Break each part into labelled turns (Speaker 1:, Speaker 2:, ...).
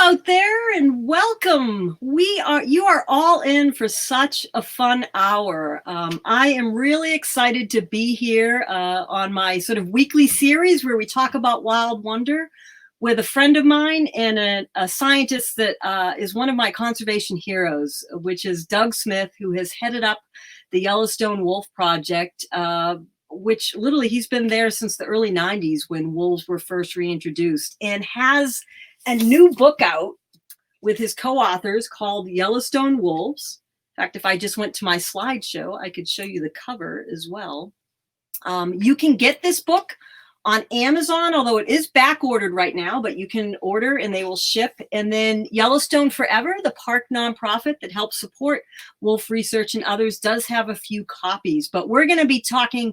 Speaker 1: out there and welcome. You are all in for such a fun hour. I am really excited to be here on my sort of weekly series where we talk about wild wonder with a friend of mine and a scientist that is one of my conservation heroes, which is Doug Smith, who has headed up the Yellowstone Wolf Project, which literally he's been there since the early 90s when wolves were first reintroduced, and has a new book out with his co-authors called Yellowstone Wolves. In fact, if I just went to my slideshow, I could show you the cover as well. You can get this book on Amazon, although it is back ordered right now, but you can order and they will ship. And then Yellowstone Forever, the park nonprofit that helps support wolf research and others, does have a few copies. But we're going to be talking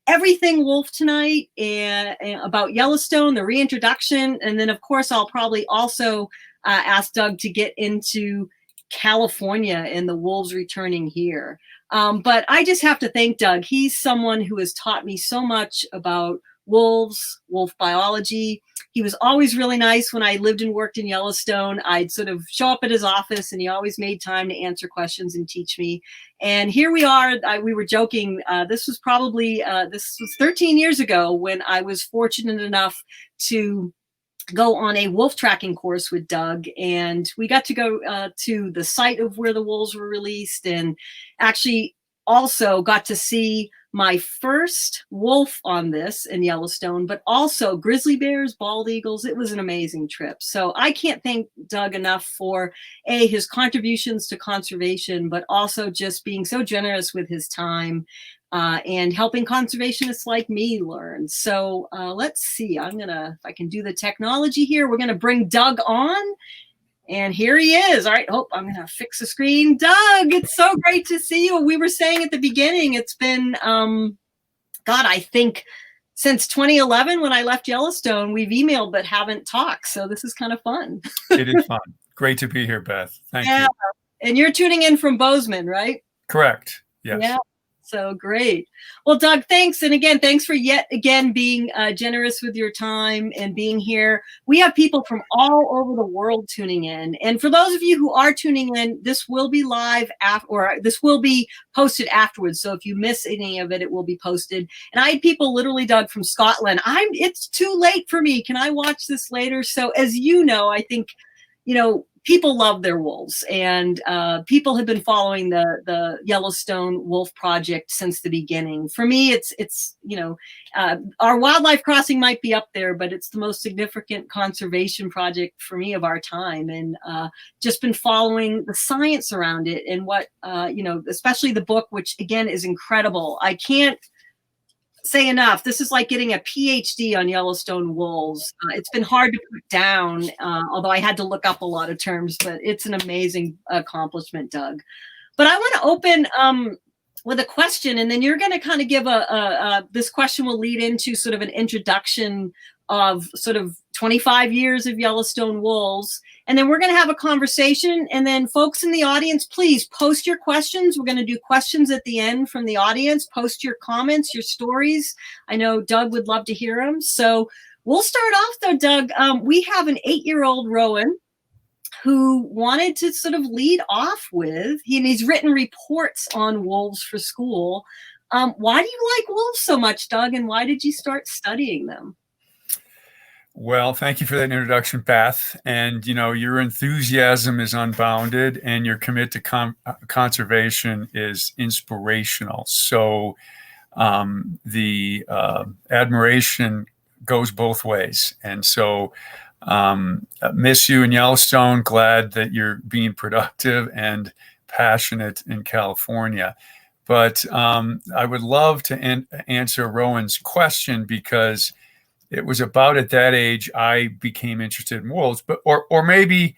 Speaker 1: everything wolf tonight and about Yellowstone, the reintroduction. And then, of course, I'll probably also ask Doug to get into California and the wolves returning here. But I just have to thank Doug. He's someone who has taught me so much about wolves, wolf biology. He was always really nice when I lived and worked in Yellowstone. I'd sort of show up at his office and he always made time to answer questions and teach me. And here we are. We were joking. This was 13 years ago when I was fortunate enough to go on a wolf tracking course with Doug, and we got to go to the site of where the wolves were released, and actually also got to see my first wolf on this in Yellowstone, but also grizzly bears, bald eagles. It was an amazing trip. So I can't thank Doug enough for his contributions to conservation, but also just being so generous with his time and helping conservationists like me learn. So let's see, if I can do the technology here, we're gonna bring Doug on. And here he is. All right, I'm going to fix the screen. Doug, it's so great to see you. We were saying at the beginning, it's been, I think since 2011 when I left Yellowstone, we've emailed but haven't talked. So this is kind of fun.
Speaker 2: It is fun. Great to be here, Beth. Thank you.
Speaker 1: And you're tuning in from Bozeman, right?
Speaker 2: Correct. Yes.
Speaker 1: Yeah. So great. Well, Doug, thanks. And again, thanks for yet again being generous with your time and being here. We have people from all over the world tuning in. And for those of you who are tuning in, this will be live or this will be posted afterwards. So if you miss any of it, it will be posted. And I had people literally, Doug, from Scotland. It's too late for me. Can I watch this later? So as you know, I think, people love their wolves, and people have been following the Yellowstone Wolf Project since the beginning. For me, it's our wildlife crossing might be up there, but it's the most significant conservation project for me of our time, and just been following the science around it and what especially the book, which again is incredible. I can't say enough. This is like getting a PhD on Yellowstone wolves. It's been hard to put down, although I had to look up a lot of terms, but it's an amazing accomplishment, Doug. But I want to open with a question, and then you're going to kind of give this question will lead into sort of an introduction of sort of 25 years of Yellowstone wolves. And then we're going to have a conversation. And then folks in the audience, please post your questions. We're going to do questions at the end from the audience. Post your comments, your stories. I know Doug would love to hear them. So we'll start off though, Doug. We have an 8-year-old Rowan who wanted to sort of lead off with, he's written reports on wolves for school. Why do you like wolves so much, Doug? And why did you start studying them?
Speaker 2: Well, thank you for that introduction, Beth. And, your enthusiasm is unbounded and your commit to conservation is inspirational. So the admiration goes both ways. And so miss you in Yellowstone. Glad that you're being productive and passionate in California. But I would love to answer Rowan's question, because it was about at that age I became interested in wolves, but or maybe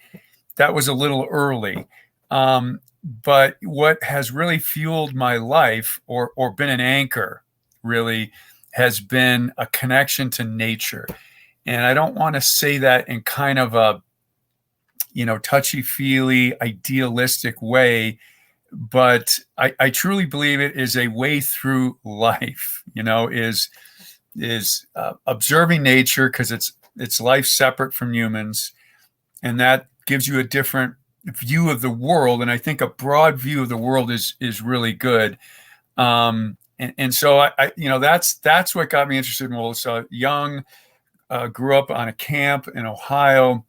Speaker 2: that was a little early. But what has really fueled my life, or been an anchor, really, has been a connection to nature. And I don't want to say that in kind of a touchy-feely, idealistic way, but I truly believe it is a way through life. Is observing nature, because it's life separate from humans, and that gives you a different view of the world. And I think a broad view of the world is really good. And so that's what got me interested in wolves. So young, grew up on a camp in Ohio.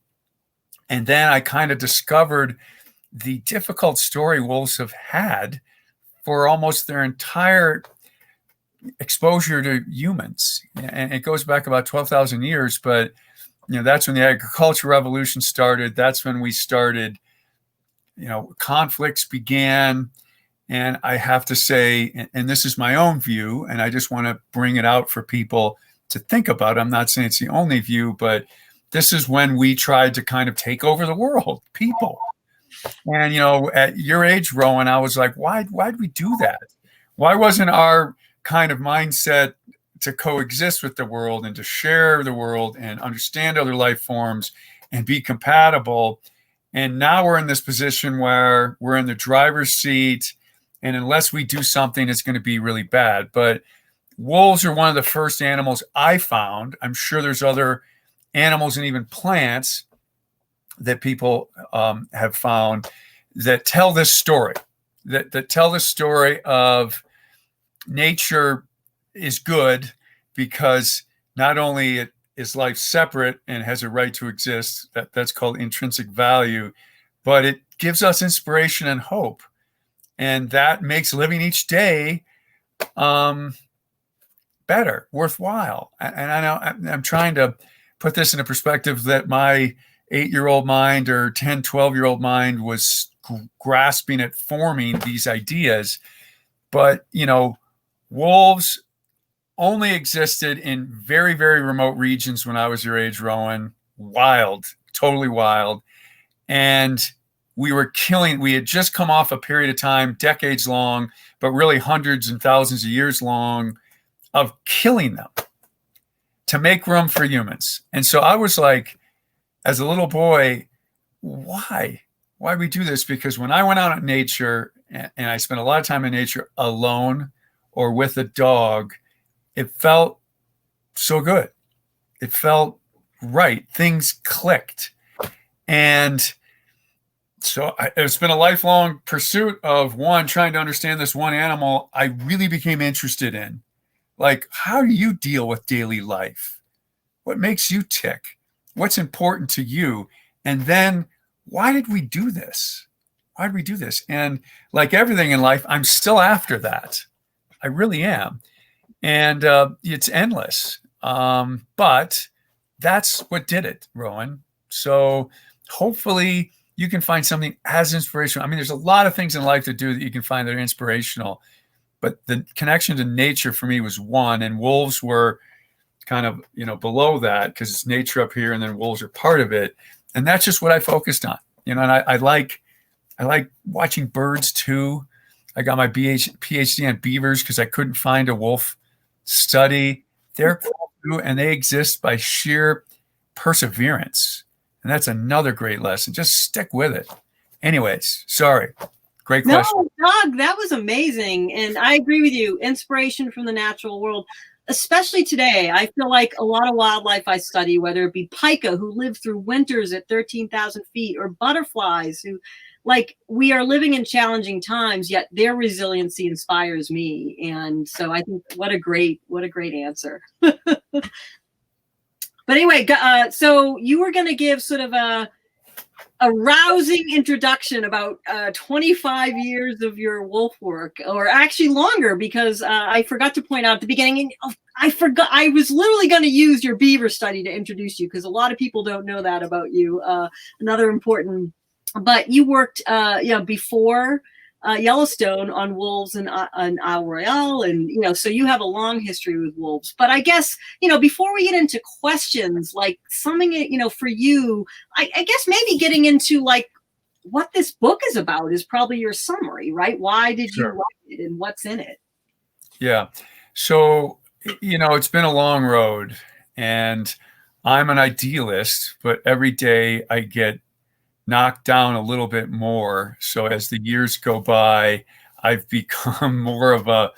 Speaker 2: And then I kind of discovered the difficult story wolves have had for almost their entire exposure to humans. And it goes back about 12,000 years, but that's when the agricultural revolution started. That's when we started, conflicts began. And I have to say, and this is my own view, and I just want to bring it out for people to think about. I'm not saying it's the only view, but this is when we tried to kind of take over the world, people. And, at your age, Rowan, I was like, why'd we do that? Why wasn't our kind of mindset to coexist with the world and to share the world and understand other life forms and be compatible? And now we're in this position where we're in the driver's seat, and unless we do something, it's going to be really bad. But wolves are one of the first animals I found. I'm sure there's other animals and even plants that people have found that tell this story, that tell the story of nature is good because not only is life separate and has a right to exist, that's called intrinsic value, but it gives us inspiration and hope. And that makes living each day better, worthwhile. And I know I'm trying to put this in a perspective that my 8-year-old mind or 10, 12-year-old mind was grasping at forming these ideas. But, wolves only existed in very, very remote regions when I was your age, Rowan. Wild, totally wild. And we had just come off a period of time, decades long, but really hundreds and thousands of years long, of killing them to make room for humans. And so I was like, as a little boy, why we do this? Because when I went out in nature, and I spent a lot of time in nature alone or with a dog, it felt so good. It felt right. Things clicked. And so it's been a lifelong pursuit of trying to understand this one animal I really became interested in. Like, how do you deal with daily life? What makes you tick? What's important to you? And then why did we do this? Why did we do this? And like everything in life, I'm still after that. I really am. And it's endless. But that's what did it, Rowan. So hopefully you can find something as inspirational. I mean, there's a lot of things in life to do that you can find that are inspirational. But the connection to nature for me was one, and wolves were kind of, below that because it's nature up here and then wolves are part of it. And that's just what I focused on, and I like watching birds too. I got my PhD on beavers because I couldn't find a wolf study. They're cool too, and they exist by sheer perseverance. And that's another great lesson. Just stick with it. Anyways, sorry. Great question.
Speaker 1: No, Doug, that was amazing. And I agree with you. Inspiration from the natural world, especially today. I feel like a lot of wildlife I study, whether it be pika, who live through winters at 13,000 feet, or butterflies who, we are living in challenging times, yet their resiliency inspires me. And so I think what a great answer. But anyway, so you were going to give sort of a rousing introduction about 25 years of your wolf work, or actually longer, because I forgot to point out at the beginning, and I was literally going to use your beaver study to introduce you, because a lot of people don't know that about you. Another important, but you worked before Yellowstone on wolves and Isle Royale, and so you have a long history with wolves. But I guess before we get into questions, like summing it, for you, I guess maybe getting into what this book is about is probably your summary, right? Why did you write it, and what's in it?
Speaker 2: Yeah, so it's been a long road, and I'm an idealist, but every day I get knocked down a little bit more. So as the years go by, I've become more of a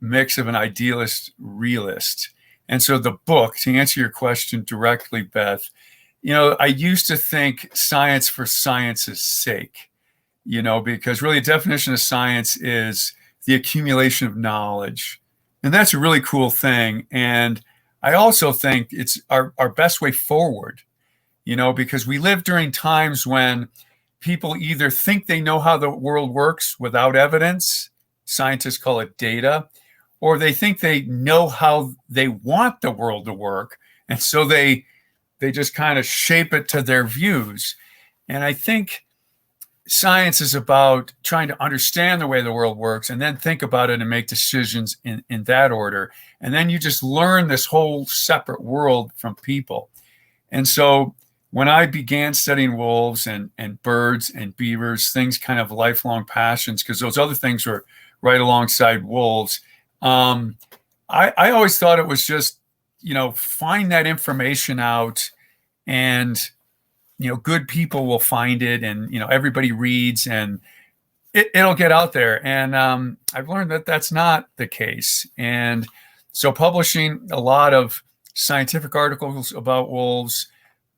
Speaker 2: mix of an idealist realist. And so the book, to answer your question directly, Beth, I used to think science for science's sake, because really the definition of science is the accumulation of knowledge. And that's a really cool thing. And I also think it's our best way forward, because we live during times when people either think they know how the world works without evidence, scientists call it data, or they think they know how they want the world to work. And so they just kind of shape it to their views. And I think science is about trying to understand the way the world works and then think about it and make decisions in that order. And then you just learn this whole separate world from people. And so when I began studying wolves and birds and beavers, things kind of lifelong passions, because those other things were right alongside wolves, I always thought it was just, find that information out, and good people will find it, and everybody reads, and it'll get out there. And I've learned that that's not the case. And so publishing a lot of scientific articles about wolves,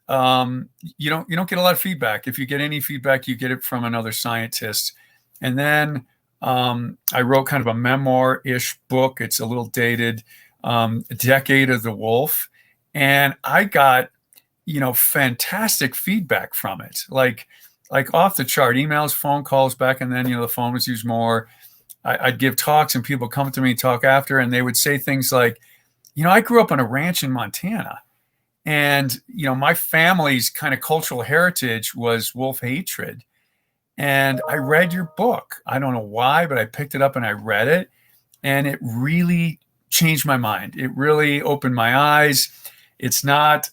Speaker 2: you don't get a lot of feedback. If you get any feedback, you get it from another scientist. And then I wrote kind of a memoir-ish book. It's a little dated, A Decade of the Wolf. And I got, fantastic feedback from it. Like off the chart, emails, phone calls back. And then, the phone was used more. I'd give talks and people come to me and talk after, and they would say things like, I grew up on a ranch in Montana. And, my family's kind of cultural heritage was wolf hatred. And I read your book. I don't know why, but I picked it up and I read it. And it really changed my mind. It really opened my eyes. It's not,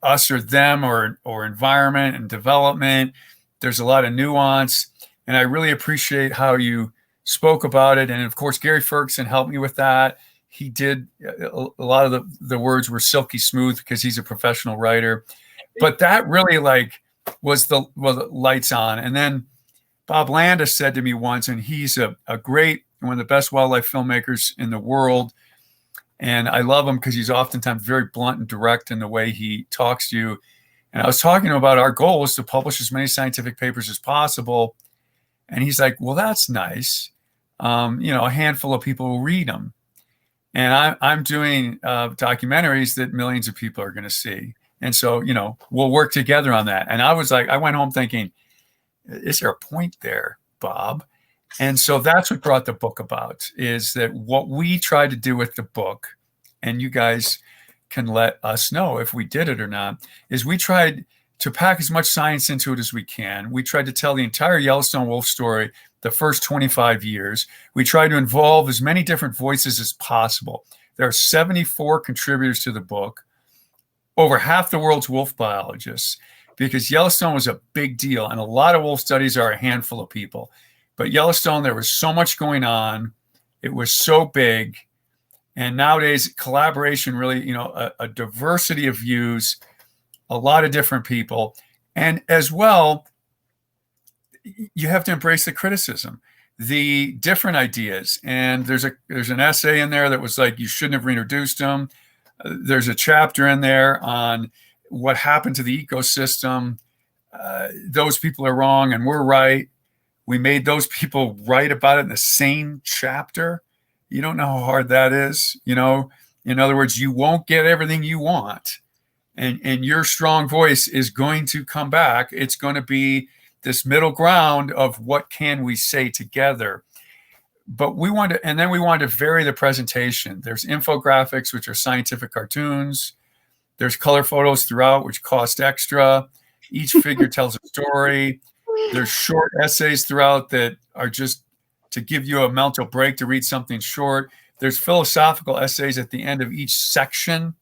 Speaker 2: us or them or environment and development. There's a lot of nuance. And I really appreciate how you spoke about it. And of course, Gary Ferguson helped me with that. He did a lot of the words were silky smooth because he's a professional writer. But that really was the lights on. And then Bob Landis said to me once, and he's a great, one of the best wildlife filmmakers in the world. And I love him because he's oftentimes very blunt and direct in the way he talks to you. And I was talking to him about our goal was to publish as many scientific papers as possible. And he's like, well, that's nice. A handful of people will read them. And I'm doing documentaries that millions of people are going to see. And so, we'll work together on that. And I was like, I went home thinking, is there a point there, Bob? And so that's what brought the book about, is that what we tried to do with the book, and you guys can let us know if we did it or not, is we tried to pack as much science into it as we can. We tried to tell the entire Yellowstone Wolf story, the first 25 years. We tried to involve as many different voices as possible. There are 74 contributors to the book, over half the world's wolf biologists, because Yellowstone was a big deal. And a lot of wolf studies are a handful of people. But Yellowstone, there was so much going on. It was so big. And nowadays, collaboration really, a diversity of views, a lot of different people. And as well, you have to embrace the criticism, the different ideas. And there's an essay in there that was like, you shouldn't have reintroduced them. There's a chapter in there on what happened to the ecosystem. Those people are wrong and we're right. We made those people write about it in the same chapter. You don't know how hard that is. In other words, you won't get everything you want. And your strong voice is going to come back. It's going to be this middle ground of what can we say together. But we wanted to vary the presentation. There's infographics, which are scientific cartoons. There's color photos throughout, which cost extra. Each figure tells a story. There's short essays throughout that are just to give you a mental break to read something short. There's philosophical essays at the end of each section.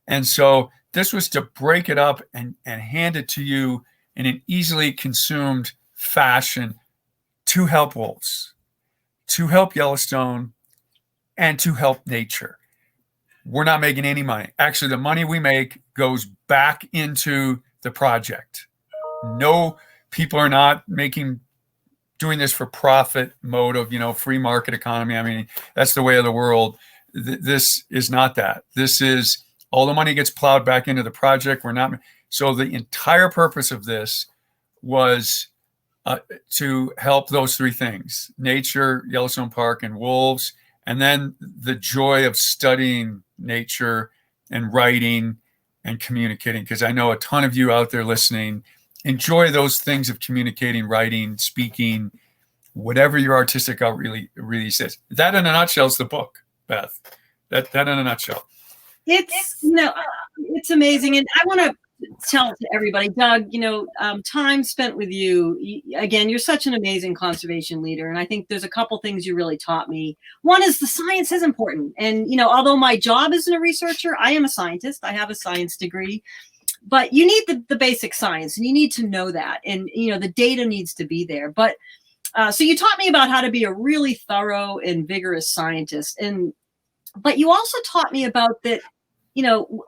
Speaker 2: And so this was to break it up and hand it to you in an easily consumed fashion to help wolves, to help Yellowstone, and to help nature. We're not making any money. Actually, the money we make goes back into the project. No, people are not doing this for profit mode of, free market economy. I mean, that's the way of the world. This is not that. This is all the money gets plowed back into the project. We're not. So the entire purpose of this was to help those three things: nature, Yellowstone Park, and wolves. And then the joy of studying nature and writing and communicating, because I know a ton of you out there listening enjoy those things of communicating, writing, speaking, whatever your artistic out really says. That in a nutshell is the book, Beth. That in a nutshell.
Speaker 1: It's, it's amazing. And I want to tell to everybody, Doug, time spent with you. Again, you're such an amazing conservation leader. And I think there's a couple things you really taught me. One is the science is important. And, although my job isn't a researcher, I am a scientist. I have a science degree. But you need the basic science, and you need to know that. And, the data needs to be there. But so you taught me about how to be a really thorough and vigorous scientist. But you also taught me about that,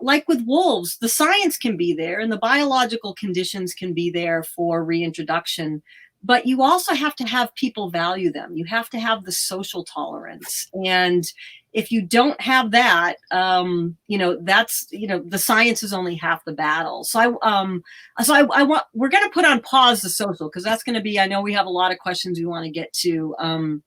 Speaker 1: like with wolves, the science can be there and the biological conditions can be there for reintroduction, but you also have to have people value them. You have to have the social tolerance. And if you don't have that, that's, the science is only half the battle. So we're going to put on pause the social, because that's going to be, I know we have a lot of questions we want to get to.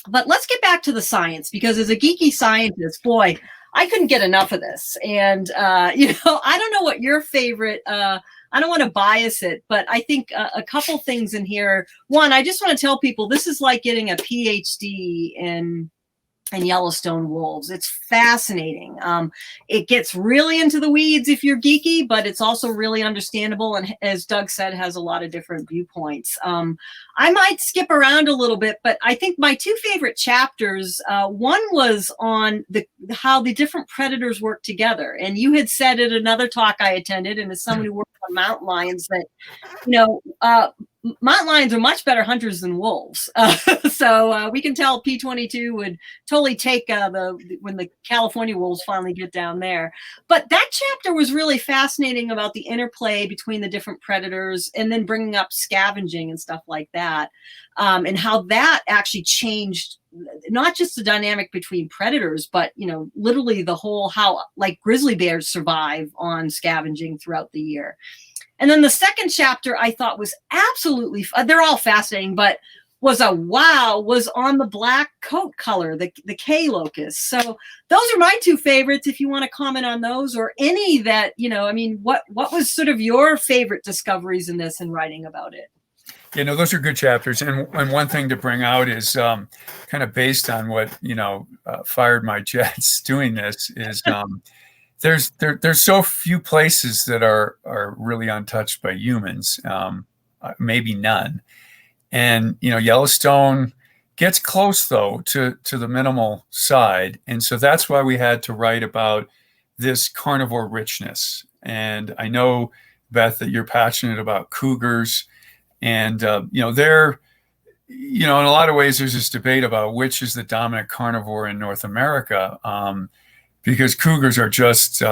Speaker 1: But let's get back to the science, because as a geeky scientist, boy, I couldn't get enough of this. And, I don't know what your favorite, I don't want to bias it, but I think a couple things in here. One, I just want to tell people this is like getting a PhD in Yellowstone Wolves. It's fascinating. It gets really into the weeds if you're geeky, but it's also really understandable. And as Doug said, has a lot of different viewpoints. I might skip around a little bit, but I think my two favorite chapters, one was on how the different predators work together. And you had said at another talk I attended, and as someone who worked on mountain lions, that, mountain lions are much better hunters than wolves. So we can tell P22 would totally take when the California wolves finally get down there. But that chapter was really fascinating about the interplay between the different predators, and then bringing up scavenging and stuff like that, and how that actually changed not just the dynamic between predators, but, literally the whole, how like grizzly bears survive on scavenging throughout the year. And then the second chapter I thought was absolutely, they're all fascinating, but was on the black coat color, the K locust. So those are my two favorites. If you want to comment on those, or any that, what was sort of your favorite discoveries in this and writing about it?
Speaker 2: Those are good chapters. And one thing to bring out is kind of based on what, fired my jets doing this is, there's so few places that are really untouched by humans, maybe none. And, Yellowstone gets close, though, to the minimal side. And so that's why we had to write about this carnivore richness. And I know, Beth, that you're passionate about cougars. And, they're, in a lot of ways, there's this debate about which is the dominant carnivore in North America. Because cougars are just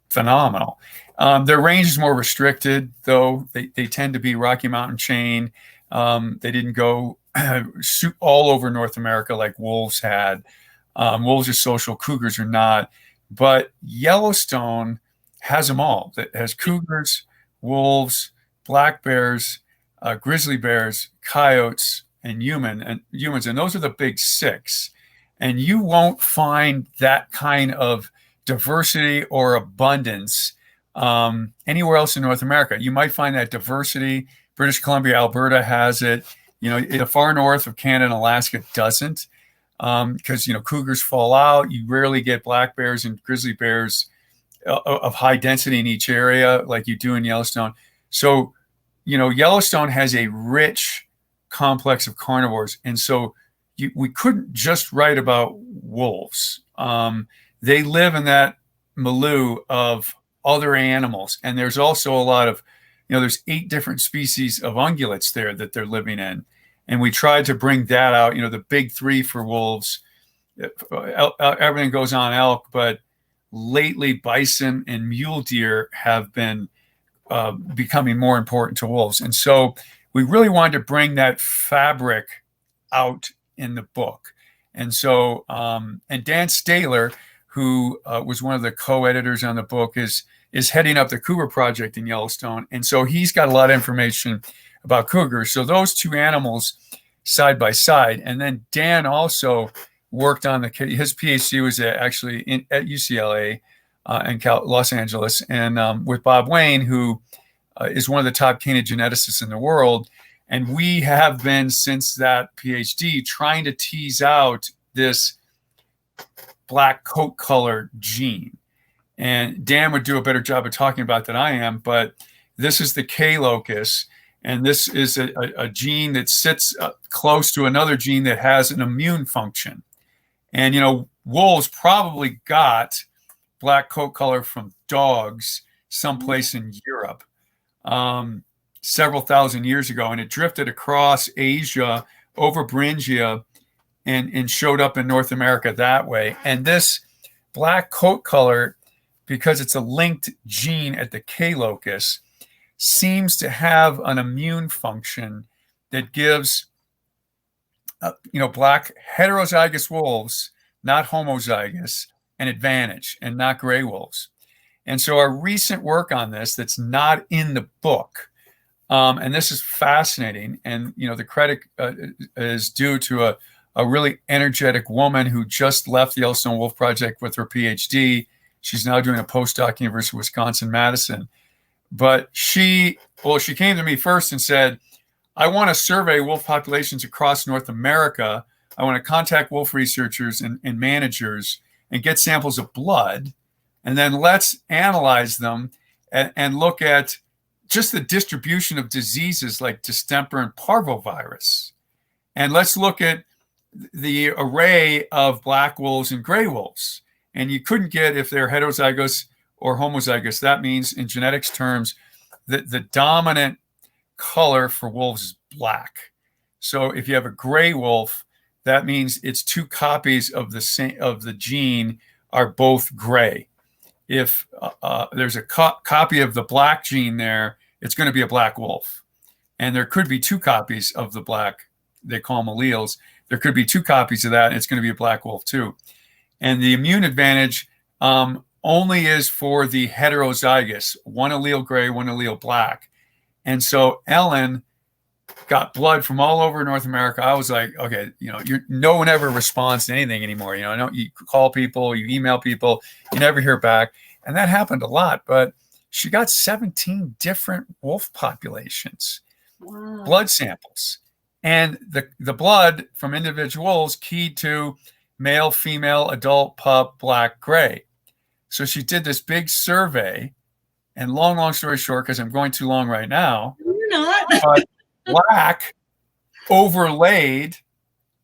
Speaker 2: phenomenal. Their range is more restricted, though. They tend to be Rocky Mountain chain. They didn't go all over North America like wolves had. Wolves are social, cougars are not. But Yellowstone has them all. It has cougars, wolves, black bears, grizzly bears, coyotes, and humans. And those are the big six. And you won't find that kind of diversity or abundance anywhere else in North America. You might find that diversity. British Columbia, Alberta has it. The far north of Canada and Alaska doesn't, because, cougars fall out. You rarely get black bears and grizzly bears of high density in each area like you do in Yellowstone. So, Yellowstone has a rich complex of carnivores. And so we couldn't just write about wolves. They live in that milieu of other animals. And there's also a lot of, there's 8 different species of ungulates there that they're living in. And we tried to bring that out, the big 3 for wolves. Everything goes on elk, but lately bison and mule deer have been becoming more important to wolves. And so we really wanted to bring that fabric out in the book. And so, and Dan Staler, who was one of the co-editors on the book, is heading up the cougar project in Yellowstone. And so he's got a lot of information about cougars. So those two animals side by side. And then Dan also worked on his PhD was actually at UCLA in Los Angeles, and with Bob Wayne, who is one of the top canid geneticists in the world. And we have been, since that PhD, trying to tease out this black coat color gene. And Dan would do a better job of talking about than I am, but this is the K locus. And this is a gene that sits close to another gene that has an immune function. And, wolves probably got black coat color from dogs someplace in Europe several thousand years ago. And it drifted across Asia over Beringia and showed up in North America that way. And this black coat color, because it's a linked gene at the K locus, seems to have an immune function that gives, black heterozygous wolves, not homozygous, an advantage, and not gray wolves. And so our recent work on this that's not in the book, and this is fascinating, and the credit is due to a really energetic woman who just left the Yellowstone Wolf Project with her PhD. She's now doing a postdoc at University of Wisconsin-Madison. But she came to me first and said, I want to survey wolf populations across North America. I want to contact wolf researchers and managers and get samples of blood. And then let's analyze them and look at just the distribution of diseases like distemper and parvovirus. And let's look at the array of black wolves and gray wolves. And you couldn't get if they're heterozygous or homozygous. That means in genetics terms that the dominant color for wolves is black. So if you have a gray wolf, that means its two copies of the gene are both gray. If there's a copy of the black gene there, it's going to be a black wolf. And there could be two copies of the black, they call them alleles. There could be two copies of that, and it's going to be a black wolf too. And the immune advantage only is for the heterozygous, one allele gray, one allele black. And so Ellen got blood from all over North America. I was like, okay, no one ever responds to anything anymore. You call people, you email people, you never hear back. And that happened a lot, but she got 17 different wolf populations, wow, blood samples. And the blood from individual wolves keyed to male, female, adult, pup, black, gray. So she did this big survey, and long story short, because I'm going too long right now,
Speaker 1: you're not.
Speaker 2: But black overlaid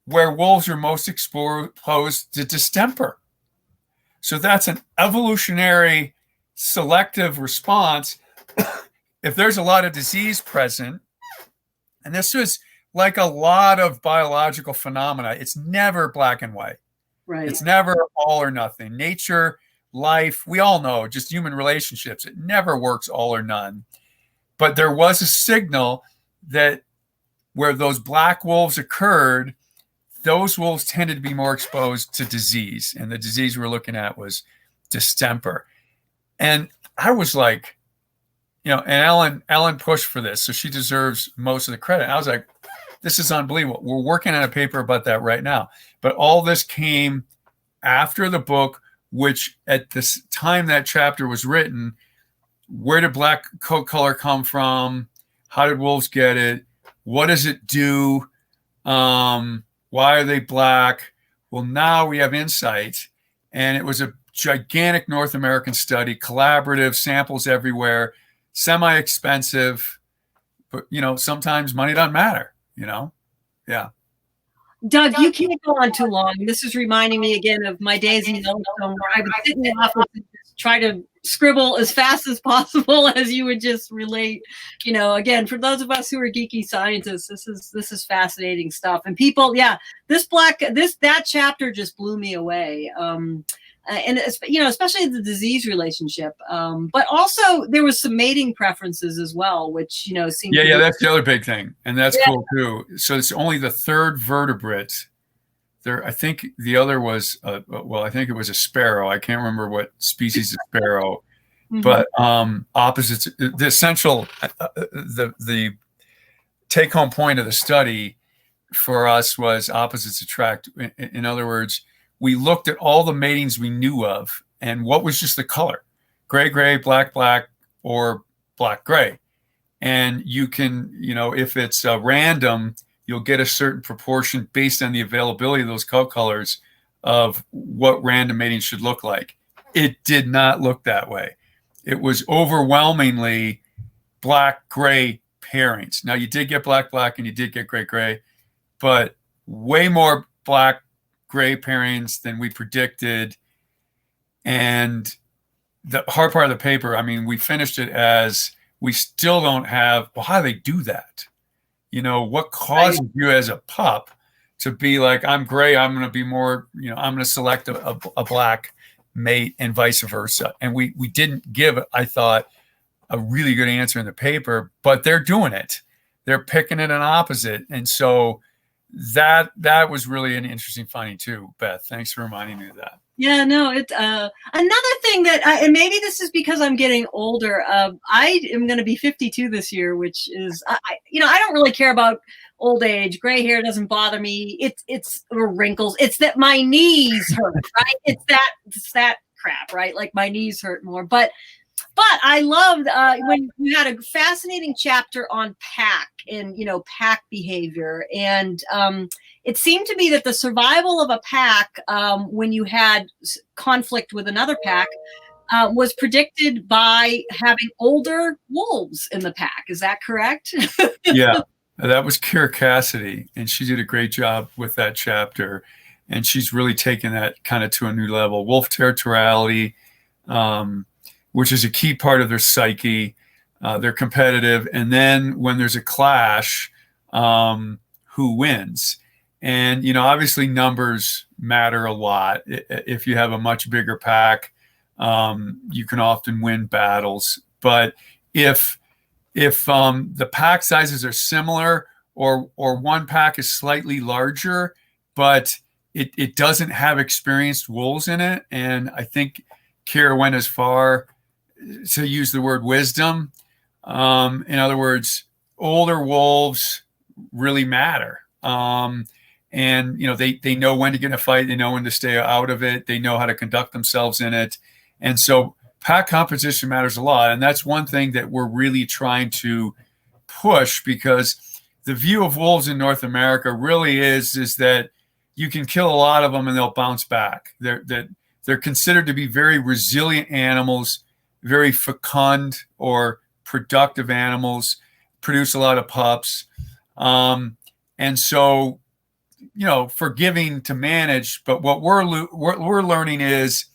Speaker 2: where wolves are most exposed to distemper. So that's an evolutionary selective response. If there's a lot of disease present, and this was like a lot of biological phenomena, it's never black and white.
Speaker 1: Right.
Speaker 2: It's never all or nothing. Nature, life, we all know, just human relationships, it never works all or none. But there was a signal that where those black wolves occurred, those wolves tended to be more exposed to disease. And the disease we're looking at was distemper. And I was like, and Ellen pushed for this, so she deserves most of the credit. I was like, this is unbelievable. We're working on a paper about that right now. But all this came after the book, which at this time that chapter was written, where did black coat color come from? How did wolves get it? What does it do? Why are they black? Well, now we have insight. And it was a gigantic North American study, collaborative, samples everywhere, semi-expensive. But, sometimes money doesn't matter, Yeah.
Speaker 1: Doug, you can't go on too long. This is reminding me again of my days in Yellowstone, where I would sit in the office and just try to scribble as fast as possible as you would just relate. Again, for those of us who are geeky scientists, this is fascinating stuff. And people, that chapter just blew me away. And especially the disease relationship, but also there was some mating preferences as well, which seemed
Speaker 2: that's the other big thing, and that's cool too. So it's only the third vertebrate there, I think the other was, well, I think it was a sparrow. I can't remember what species of sparrow,
Speaker 1: Mhm.
Speaker 2: but opposites. The essential, the take home point of the study for us was opposites attract. In other words, we looked at all the matings we knew of and what was just the color, gray, gray, black, black, or black, gray. And you can, if it's random, you'll get a certain proportion based on the availability of those colors of what random mating should look like. It did not look that way. It was overwhelmingly black gray pairings. Now you did get black black and you did get gray gray, but way more black gray pairings than we predicted. And the hard part of the paper, I mean, we finished it as we still don't have, well, how do they do that? What causes you as a pup to be like, I'm gray, I'm going to be more, I'm going to select a black mate and vice versa. And we didn't give, I thought, a really good answer in the paper, but they're doing it. They're picking it an opposite. And so that was really an interesting finding too, Beth. Thanks for reminding me of that.
Speaker 1: Yeah, no, it's another thing that and maybe this is because I'm getting older. I am going to be 52 this year, which is, I don't really care about old age. Gray hair doesn't bother me. It's wrinkles. It's that my knees hurt, right? It's that crap, right? Like my knees hurt more. But I loved when you had a fascinating chapter on pack and, pack behavior. And it seemed to me that the survival of a pack when you had conflict with another pack was predicted by having older wolves in the pack. Is that correct?
Speaker 2: Yeah, that was Kira Cassidy, and she did a great job with that chapter. And she's really taken that kind of to a new level. Wolf territoriality, which is a key part of their psyche. They're competitive. And then when there's a clash, who wins? And, obviously numbers matter a lot. If you have a much bigger pack, you can often win battles. But if the pack sizes are similar or one pack is slightly larger, but it doesn't have experienced wolves in it, and I think Kira went as far to use the word wisdom. In other words, older wolves really matter. And, they know when to get in a fight. They know when to stay out of it. They know how to conduct themselves in it. And so pack composition matters a lot. And that's one thing that we're really trying to push, because the view of wolves in North America really is that you can kill a lot of them and they'll bounce back. They're considered to be very resilient animals, very fecund or productive animals, produce a lot of pups. And so, forgiving to manage. But what we're learning is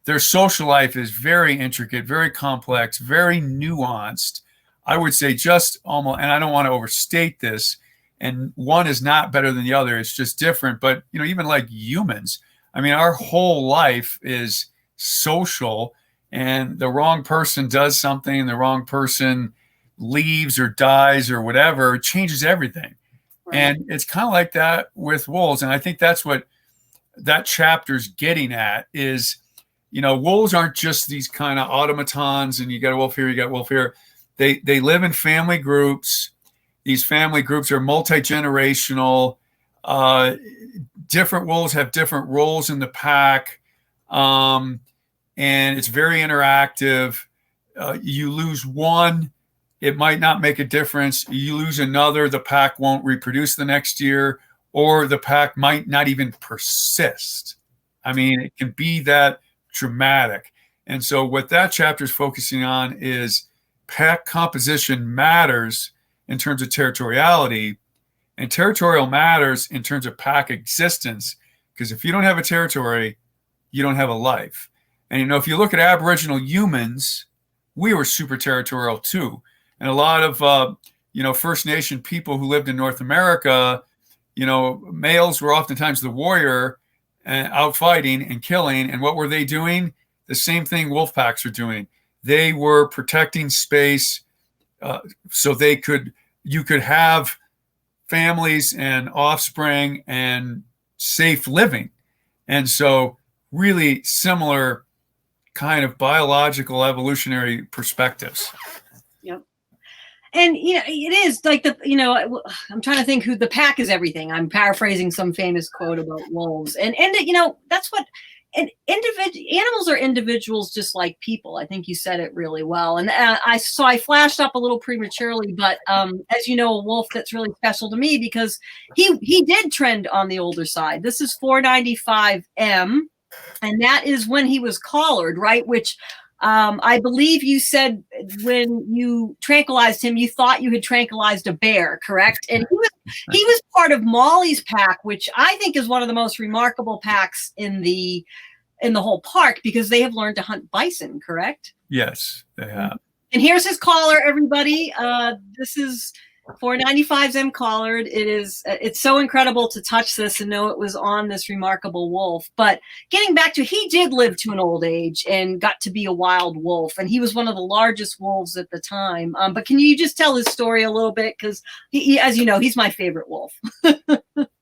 Speaker 2: their social life is very intricate, very complex, very nuanced. I would say just almost, and I don't want to overstate this, and one is not better than the other. It's just different. But, even like humans, I mean, our whole life is social, and the wrong person does something, the wrong person leaves or dies or whatever, it changes everything. Right. And it's kind of like that with wolves. And I think that's what that chapter's getting at is, wolves aren't just these kind of automatons and you got a wolf here, you got a wolf here. They live in family groups. These family groups are multi-generational. Different wolves have different roles in the pack. And it's very interactive. You lose one, it might not make a difference. You lose another, the pack won't reproduce the next year, or the pack might not even persist. I mean, it can be that dramatic. And so what that chapter is focusing on is pack composition matters in terms of territoriality, and territorial matters in terms of pack existence, because if you don't have a territory, you don't have a life. And, if you look at Aboriginal humans, we were super territorial too. And a lot of, First Nation people who lived in North America, males were oftentimes the warrior out fighting and killing. And what were they doing? The same thing wolf packs are doing. They were protecting space so you could have families and offspring and safe living. And so really similar kind of biological evolutionary perspectives.
Speaker 1: Yep. And it is like I'm trying to think who the pack is everything. I'm paraphrasing some famous quote about wolves, and that's what. And animals are individuals just like people. I think you said it really well. And I flashed up a little prematurely, but as you know, a wolf that's really special to me because he did trend on the older side. This is 495M, and that is when he was collared, right? Which I believe you said when you tranquilized him, you thought you had tranquilized a bear, correct? And he was part of Molly's pack, which I think is one of the most remarkable packs in the whole park because they have learned to hunt bison, correct?
Speaker 2: Yes, they have.
Speaker 1: And here's his collar, everybody. This is 495's M collared. It's so incredible to touch this and know it was on this remarkable wolf. But getting back to, he did live to an old age and got to be a wild wolf. And he was one of the largest wolves at the time. But can you just tell his story a little bit? Because he, as you know, he's my favorite wolf.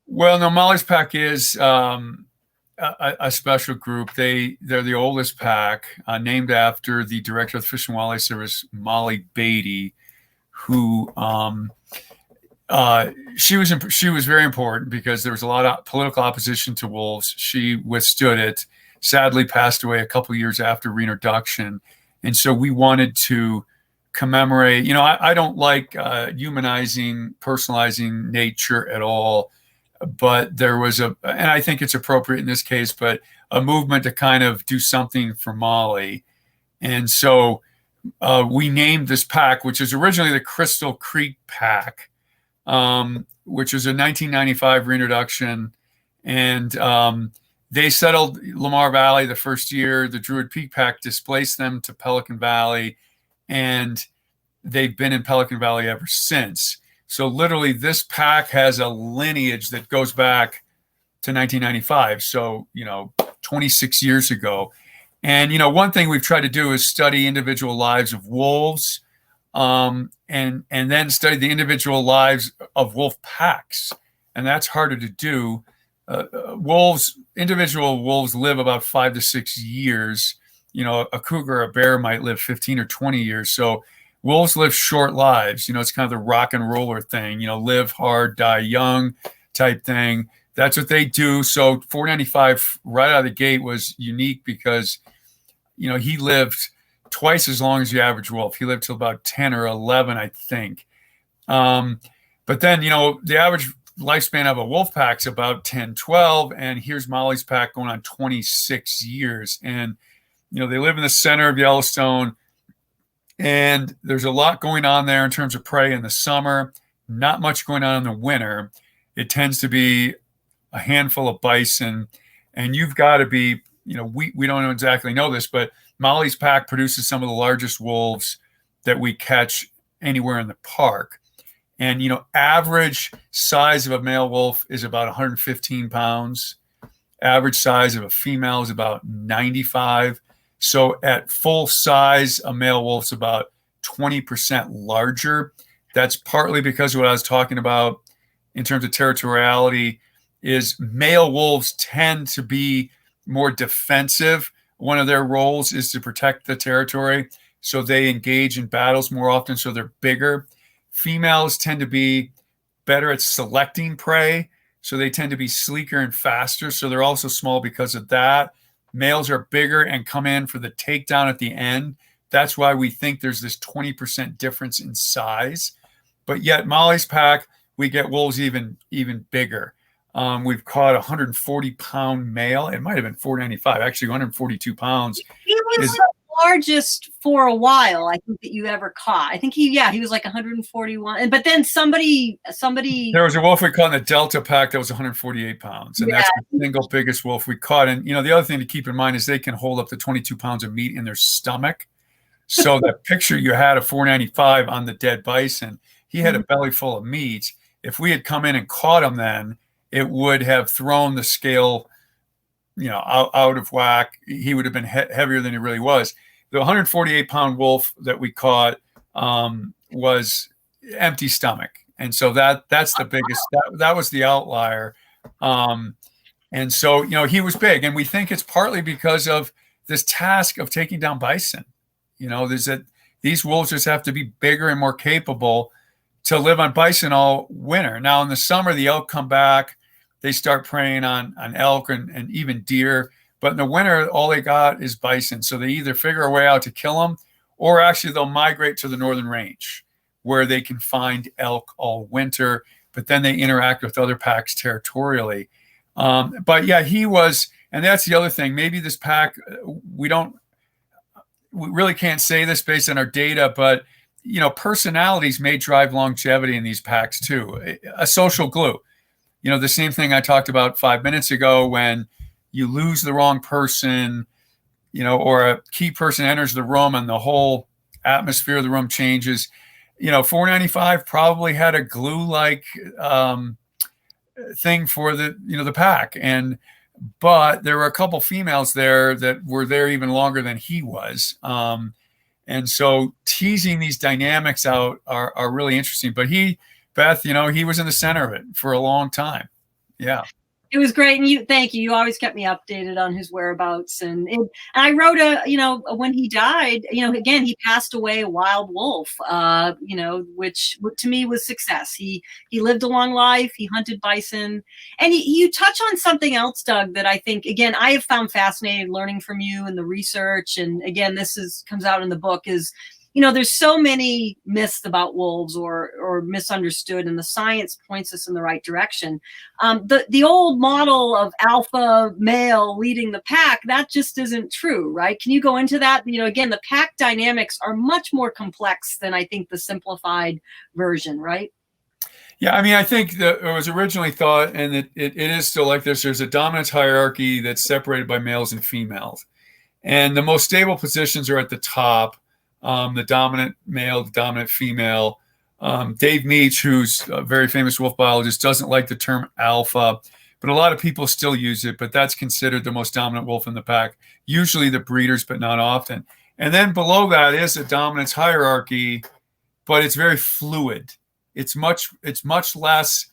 Speaker 2: Well, no, Molly's pack is a special group. They're the oldest pack, named after the director of the Fish and Wildlife Service, Molly Beatty, who she was very important because there was a lot of political opposition to wolves. She withstood it. Sadly, passed away a couple of years after reintroduction, and so we wanted to commemorate. I don't like humanizing, personalizing nature at all, but there was and I think it's appropriate in this case, but a movement to kind of do something for Molly, and so we named this pack, which is originally the Crystal Creek pack, which was a 1995 reintroduction. And they settled Lamar Valley the first year. The Druid Peak pack displaced them to Pelican Valley, and they've been in Pelican Valley ever since. So literally this pack has a lineage that goes back to 1995. So, 26 years ago. And, one thing we've tried to do is study individual lives of wolves, and then study the individual lives of wolf packs. And that's harder to do. Individual wolves live about 5 to 6 years. A cougar or a bear might live 15 or 20 years. So wolves live short lives. It's kind of the rock and roller thing, live hard, die young type thing. That's what they do. So 495 right out of the gate was unique because, he lived twice as long as the average wolf. He lived till about 10 or 11, I think. But then, the average lifespan of a wolf pack's about 10, 12. And here's Molly's pack going on 26 years. And, they live in the center of Yellowstone. And there's a lot going on there in terms of prey in the summer, not much going on in the winter. It tends to be a handful of bison. And you've got to be, we don't exactly know this, but Molly's pack produces some of the largest wolves that we catch anywhere in the park. And, average size of a male wolf is about 115 pounds. Average size of a female is about 95. So at full size, a male wolf's about 20% larger. That's partly because of what I was talking about in terms of territoriality, is male wolves tend to be more defensive. One of their roles is to protect the territory. So they engage in battles more often, so they're bigger. Females tend to be better at selecting prey. So they tend to be sleeker and faster. So they're also small because of that. Males are bigger and come in for the takedown at the end. That's why we think there's this 20% difference in size. But yet Molly's pack, we get wolves even bigger. We've caught a 140-pound male. It might have been 495, actually 142 pounds.
Speaker 1: He was the largest for a while, I think, that you ever caught. I think he was like 141. But then somebody.
Speaker 2: There was a wolf we caught in the Delta pack that was 148 pounds. And that's the single biggest wolf we caught. And, the other thing to keep in mind is they can hold up to 22 pounds of meat in their stomach. So that picture you had of 495 on the dead bison, he had a belly full of meat. If we had come in and caught him then, it would have thrown the scale, out of whack. He would have been heavier than he really was. The 148-pound wolf that we caught was empty stomach, and so that's the biggest. That was the outlier. And so, he was big, and we think it's partly because of this task of taking down bison. There's that these wolves just have to be bigger and more capable to live on bison all winter. Now, in the summer, the elk come back. They start preying on elk and even deer. But in the winter, all they got is bison. So they either figure a way out to kill them, or actually they'll migrate to the northern range where they can find elk all winter. But then they interact with other packs territorially. But yeah, he was, and that's the other thing. Maybe this pack, we really can't say this based on our data, but personalities may drive longevity in these packs too. A social glue. The same thing I talked about 5 minutes ago, when you lose the wrong person, or a key person enters the room and the whole atmosphere of the room changes. 495 probably had a glue-like thing for the pack, but there were a couple females there that were there even longer than he was. And so teasing these dynamics out are really interesting. But Beth, he was in the center of it for a long time. Yeah.
Speaker 1: It was great. And thank you. You always kept me updated on his whereabouts. And I wrote when he died, again, he passed away a wild wolf, which to me was success. He lived a long life. He hunted bison. And you touch on something else, Doug, that I think, again, I have found fascinating learning from you and the research. And again, comes out in the book is, there's so many myths about wolves or misunderstood, and the science points us in the right direction. The old model of alpha male leading the pack, that just isn't true, right? Can you go into that? Again, the pack dynamics are much more complex than I think the simplified version, right?
Speaker 2: Yeah, I think that it was originally thought, and it is still like this. There's a dominance hierarchy that's separated by males and females. And the most stable positions are at the top. The dominant male, the dominant female. Dave Meach, who's a very famous wolf biologist, doesn't like the term alpha, but a lot of people still use it. But that's considered the most dominant wolf in the pack, usually the breeders, but not often. And then below that is a dominance hierarchy, but it's very fluid. It's much less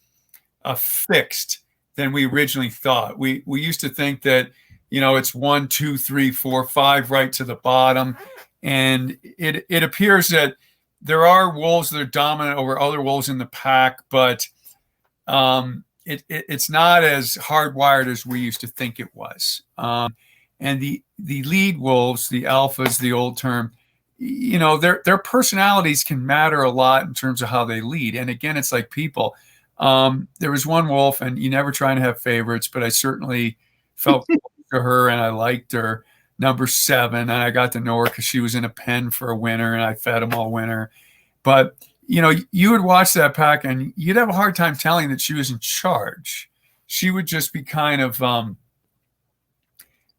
Speaker 2: fixed than we originally thought. We used to think that it's 1, 2, 3, 4, 5 right to the bottom. And it appears that there are wolves that are dominant over other wolves in the pack, but it's not as hardwired as we used to think it was. And the lead wolves, the alphas, the old term, their personalities can matter a lot in terms of how they lead. And again, it's like people. There was one wolf, and you never try to have favorites, but I certainly felt close to her and I liked her. Number 7, and I got to know her because she was in a pen for a winter, and I fed them all winter. But you would watch that pack, and you'd have a hard time telling that she was in charge. She would just be kind of,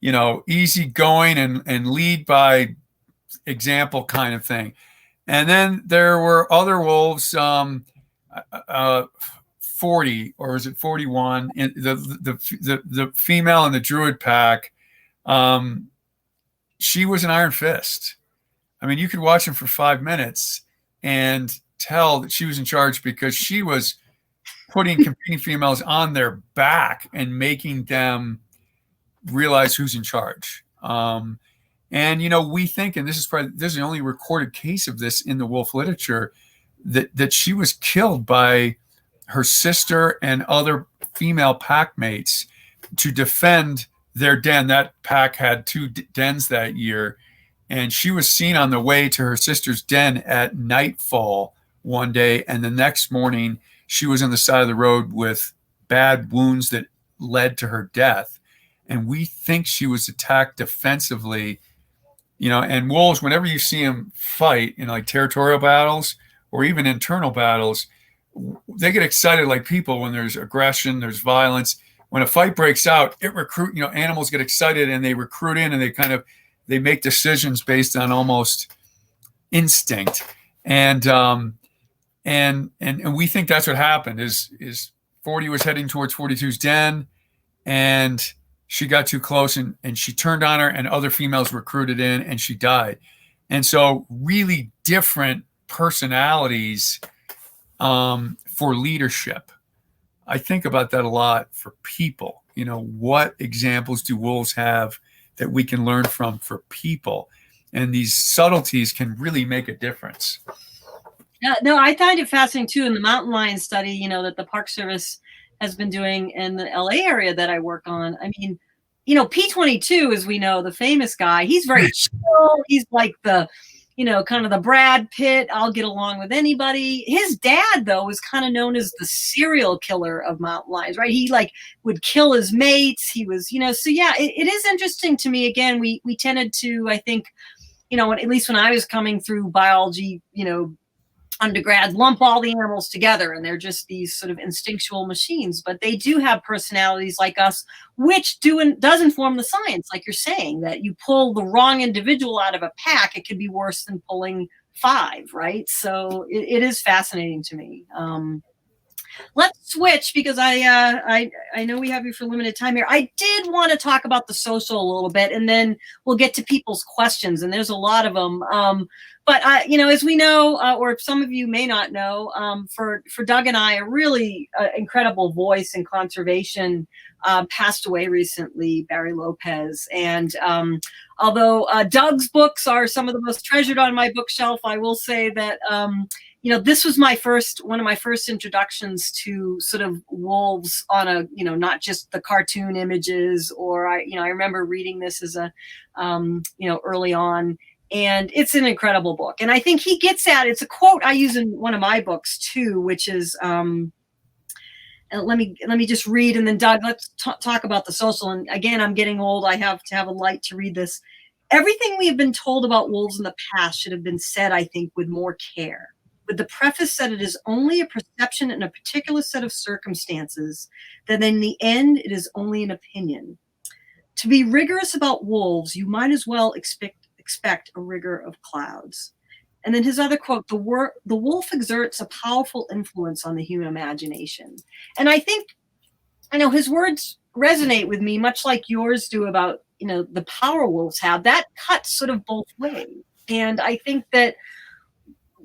Speaker 2: easygoing and lead by example kind of thing. And then there were other wolves, 40, or is it 41? The female in the Druid pack. She was an iron fist. You could watch him for 5 minutes and tell that she was in charge, because she was putting competing females on their back and making them realize who's in charge. And we think, and this is the only recorded case of this in the wolf literature, that she was killed by her sister and other female pack mates to defend their den. That pack had 2 dens that year, and she was seen on the way to her sister's den at nightfall one day, and the next morning she was on the side of the road with bad wounds that led to her death. And we think she was attacked defensively. And wolves, whenever you see them fight in like territorial battles or even internal battles, they get excited like people when there's aggression, there's violence. When a fight breaks out, animals get excited and they recruit in, and they make decisions based on almost instinct. And we think that's what happened is 40 was heading towards 42's den, and she got too close and she turned on her, and other females recruited in, and she died. And so really different personalities for leadership. I think about that a lot for people. what examples do wolves have that we can learn from for people? And these subtleties can really make a difference.
Speaker 1: Yeah, no, I find it fascinating too in the mountain lion study, that the Park Service has been doing in the LA area that I work on. I mean, P-22, as we know, the famous guy, he's very chill. He's like the, kind of the Brad Pitt, I'll get along with anybody. His dad, though, was kind of known as the serial killer of mountain lions, right? He would kill his mates. He was, so yeah, it is interesting to me. Again, we tended to, I think, at least when I was coming through biology, undergrads, lump all the animals together and they're just these sort of instinctual machines, but they do have personalities like us, which does inform the science. Like you're saying, that you pull the wrong individual out of a pack, it could be worse than pulling 5, right? So it is fascinating to me. Let's switch, because I know we have you for limited time here. I did want to talk about the social a little bit, and then we'll get to people's questions, and there's a lot of them. But as we know, or some of you may not know, for Doug and I, a really incredible voice in conservation passed away recently, Barry Lopez. And although Doug's books are some of the most treasured on my bookshelf, I will say that this was one of my first introductions to sort of wolves on a, not just the cartoon images, or I remember reading this as a, early on, and it's an incredible book. And I think he gets at, it's a quote I use in one of my books too, which is, and let me just read, and then Doug, let's talk about the social. And again, I'm getting old. I have to have a light to read this. Everything we have been told about wolves in the past should have been said, I think, with more care, with the preface that it is only a perception in a particular set of circumstances, that in the end, it is only an opinion. To be rigorous about wolves, you might as well expect a rigor of clouds. And then his other quote, the wolf exerts a powerful influence on the human imagination. And I think, his words resonate with me, much like yours do about, the power wolves have. That cuts sort of both ways. And I think that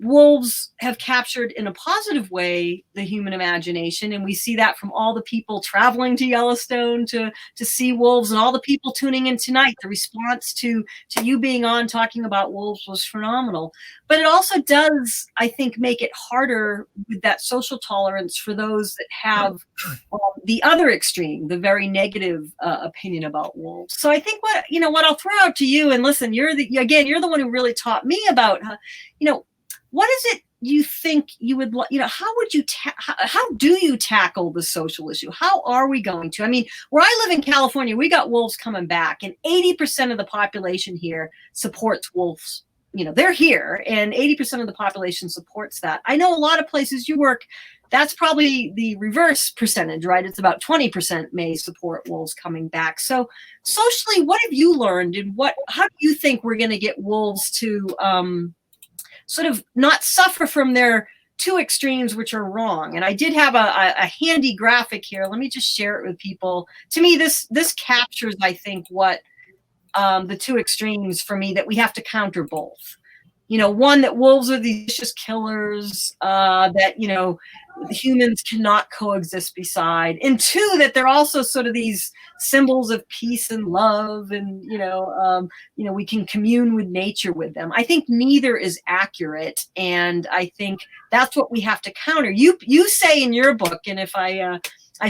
Speaker 1: wolves have captured in a positive way the human imagination, and we see that from all the people traveling to Yellowstone to see wolves, and all the people tuning in tonight. The response to you being on talking about wolves was phenomenal. But it also does, I think, make it harder with that social tolerance for those that have the other extreme, the very negative opinion about wolves. So I think what I'll throw out to you, and listen, you're the one who really taught me about what is it you think you would, how do you tackle the social issue? How are we going to? I mean, where I live in California, we got wolves coming back, and 80% of the population here supports wolves. They're here, and 80% of the population supports that. I know a lot of places you work, that's probably the reverse percentage, right? It's about 20% may support wolves coming back. So socially, what have you learned, and how do you think we're going to get wolves to, sort of not suffer from their two extremes, which are wrong? And I did have a handy graphic here. Let me just share it with people. To me, this captures, I think, what the two extremes for me, that we have to counter both. One, that wolves are these vicious killers, that, humans cannot coexist beside. And two, that they're also sort of these symbols of peace and love, and, we can commune with nature with them. I think neither is accurate. And I think that's what we have to counter. You say in your book, and if I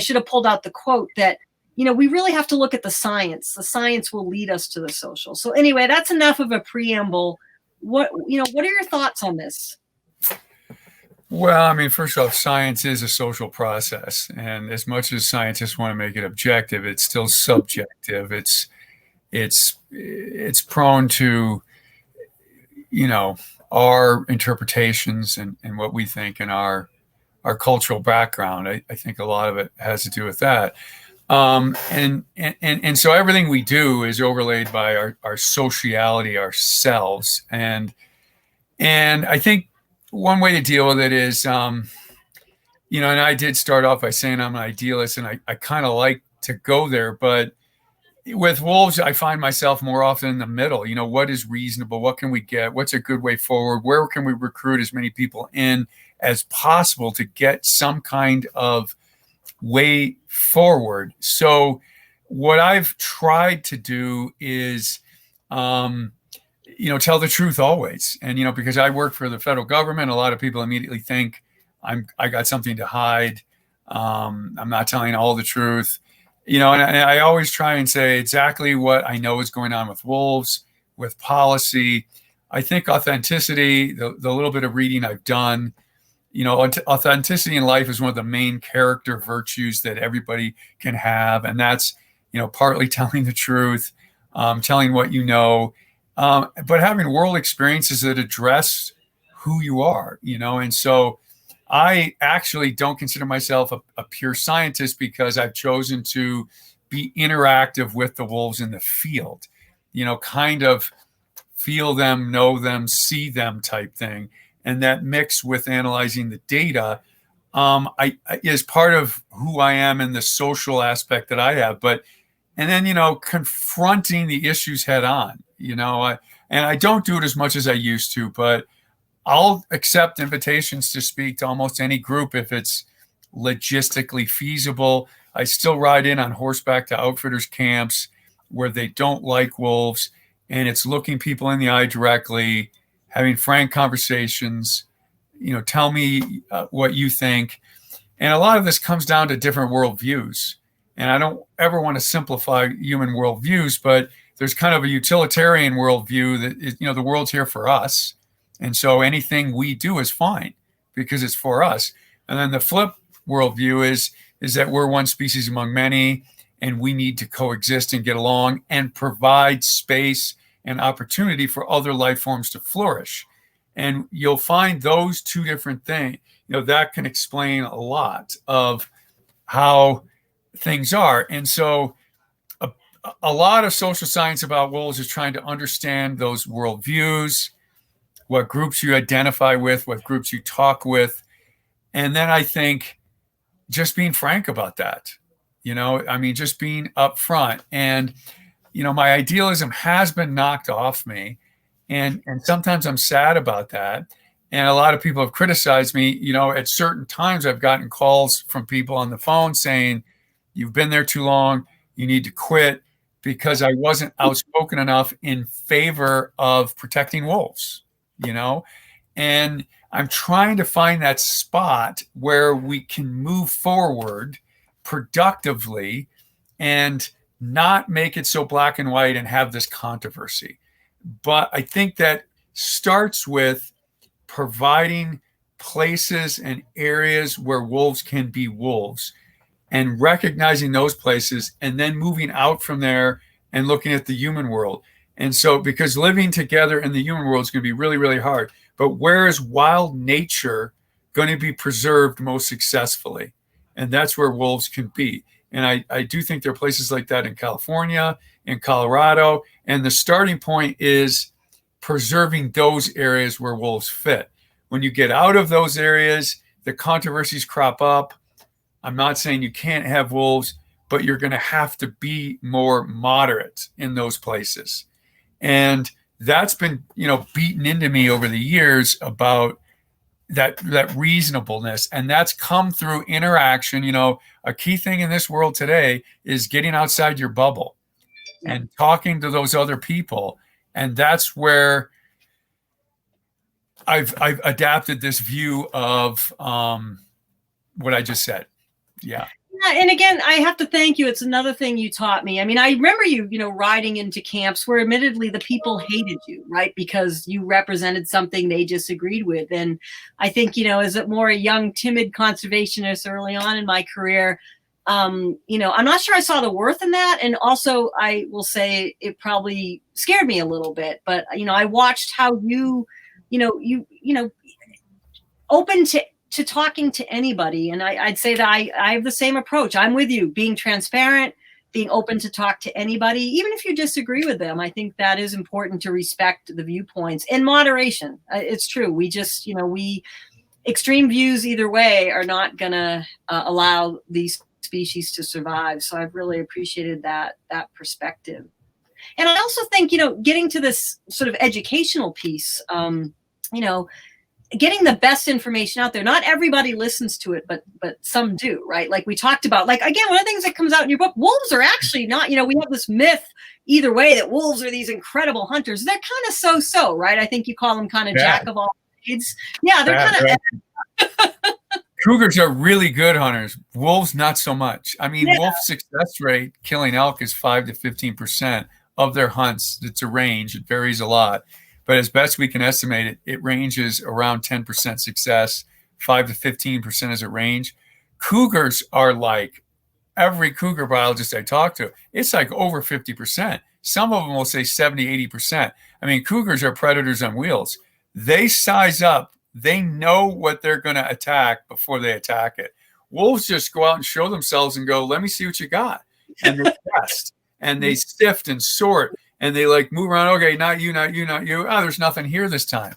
Speaker 1: should have pulled out the quote, that we really have to look at the science. The science will lead us to the social. So anyway, that's enough of a preamble. What are your thoughts on this?
Speaker 2: Well, I mean, first off, science is a social process. And as much as scientists want to make it objective, it's still subjective. It's prone to, our interpretations and what we think, and our cultural background. I think a lot of it has to do with that. And so everything we do is overlaid by our sociality ourselves. And I think one way to deal with it is, and I did start off by saying I'm an idealist, and I kind of like to go there, but with wolves, I find myself more often in the middle. What is reasonable? What can we get? What's a good way forward? Where can we recruit as many people in as possible to get some kind of way forward. So what I've tried to do is, tell the truth always. And, because I work for the federal government, a lot of people immediately think I got something to hide. I'm not telling all the truth, and I always try and say exactly what I know is going on with wolves, with policy. I think authenticity, the little bit of reading I've done, authenticity in life is one of the main character virtues that everybody can have. And that's, partly telling the truth, telling what you know, but having world experiences that address who you are, and so I actually don't consider myself a pure scientist because I've chosen to be interactive with the wolves in the field, kind of feel them, know them, see them type thing. And that mix with analyzing the data is part of who I am and the social aspect that I have. And then, confronting the issues head on, and I don't do it as much as I used to, but I'll accept invitations to speak to almost any group if it's logistically feasible. I still ride in on horseback to outfitters camps where they don't like wolves, and it's looking people in the eye directly, having frank conversations, tell me what you think. And a lot of this comes down to different worldviews. And I don't ever want to simplify human worldviews, but there's kind of a utilitarian worldview that, the world's here for us. And so anything we do is fine because it's for us. And then the flip worldview is that we're one species among many, and we need to coexist and get along and provide space and opportunity for other life forms to flourish. And you'll find those two different things, that can explain a lot of how things are. And so a lot of social science about wolves is trying to understand those worldviews, what groups you identify with, what groups you talk with. And then I think just being frank about that, just being upfront. And, my idealism has been knocked off me. And sometimes I'm sad about that. And a lot of people have criticized me, at certain times I've gotten calls from people on the phone saying, you've been there too long, you need to quit, because I wasn't outspoken enough in favor of protecting wolves, and I'm trying to find that spot where we can move forward productively and not make it so black and white and have this controversy. But I think that starts with providing places and areas where wolves can be wolves and recognizing those places and then moving out from there and looking at the human world. And so, because living together in the human world is going to be really, really hard. But where is wild nature going to be preserved most successfully? And that's where wolves can be. And I do think there are places like that in California, in Colorado. And the starting point is preserving those areas where wolves fit. When you get out of those areas, the controversies crop up. I'm not saying you can't have wolves, but you're going to have to be more moderate in those places. And that's been, beaten into me over the years about that reasonableness. And that's come through interaction. A key thing in this world today is getting outside your bubble and talking to those other people. And that's where I've adapted this view of what I just said. Yeah.
Speaker 1: And again, I have to thank you. It's another thing you taught me. I mean, I remember you, riding into camps where admittedly the people hated you, right? Because you represented something they disagreed with. And I think, as a more young, timid conservationist early on in my career, I'm not sure I saw the worth in that. And also I will say it probably scared me a little bit, but, I watched how you open to talking to anybody. And I'd say that I have the same approach. I'm with you, being transparent, being open to talk to anybody, even if you disagree with them. I think that is important to respect the viewpoints and moderation. It's true. We just, extreme views either way are not going to allow these species to survive. So I've really appreciated that perspective. And I also think, getting to this sort of educational piece, getting the best information out there. Not everybody listens to it, but some do, right? Like we talked about, like, again, one of the things that comes out in your book, wolves are actually not, we have this myth either way that wolves are these incredible hunters. They're kind of so-so, right? I think you call them kind of jack of all trades. Yeah, they're kind of...
Speaker 2: Cougars are really good hunters. Wolves, not so much. I mean,
Speaker 1: Yeah.
Speaker 2: wolf success rate killing elk is 5 to 15% of their hunts. It's a range. It varies a lot. But as best we can estimate it, it ranges around 10% success, 5 to 15% is a range. Cougars are like, every cougar biologist I talk to, it's like over 50%. Some of them will say 70, 80%. I mean, cougars are predators on wheels. They size up. They know what they're going to attack before they attack it. Wolves just go out and show themselves and go, let me see what you got. And they test and they sift and sort and they like move around. Okay, not you, not you, not you. Oh, there's nothing here this time.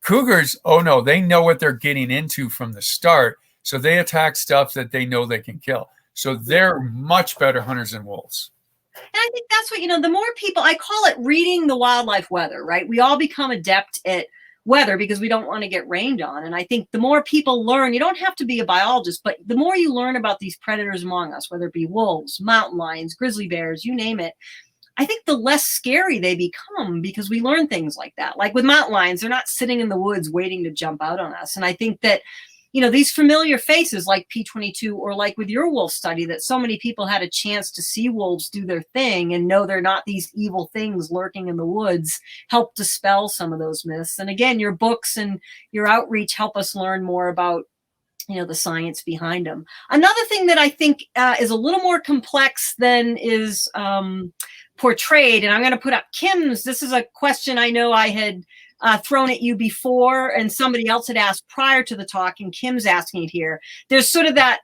Speaker 2: Cougars, oh no, they know what they're getting into from the start. So they attack stuff that they know they can kill. So they're much better hunters than wolves.
Speaker 1: And I think that's what, the more people, I call it reading the wildlife weather, right? We all become adept at weather because we don't want to get rained on. And I think the more people learn, you don't have to be a biologist, but the more you learn about these predators among us, whether it be wolves, mountain lions, grizzly bears, you name it, I think the less scary they become because we learn things like that. Like with mountain lions, they're not sitting in the woods waiting to jump out on us. And I think that, these familiar faces like P22 or like with your wolf study, that so many people had a chance to see wolves do their thing and know they're not these evil things lurking in the woods, help dispel some of those myths. And again, your books and your outreach help us learn more about the science behind them. Another thing that I think is a little more complex than is portrayed, and I'm going to put up Kim's, this is a question I know I had thrown at you before and somebody else had asked prior to the talk, and Kim's asking it here. There's sort of that,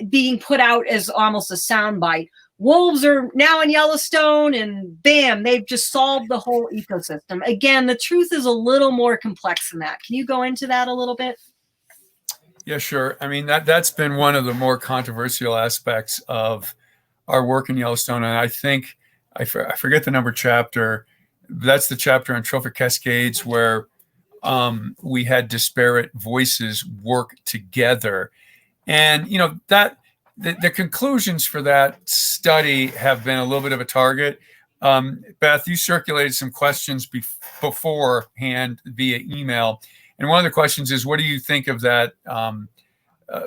Speaker 1: being put out as almost a soundbite. Wolves are now in Yellowstone and bam, they've just solved the whole ecosystem. Again, the truth is a little more complex than that. Can you go into that a little bit?
Speaker 2: Yeah, sure. I mean, that's been one of the more controversial aspects of our work in Yellowstone. And I think, I forget the number chapter, that's the chapter on trophic cascades where we had disparate voices work together. And, that the conclusions for that study have been a little bit of a target. Beth, you circulated some questions beforehand via email. And one of the questions is, what do you think of that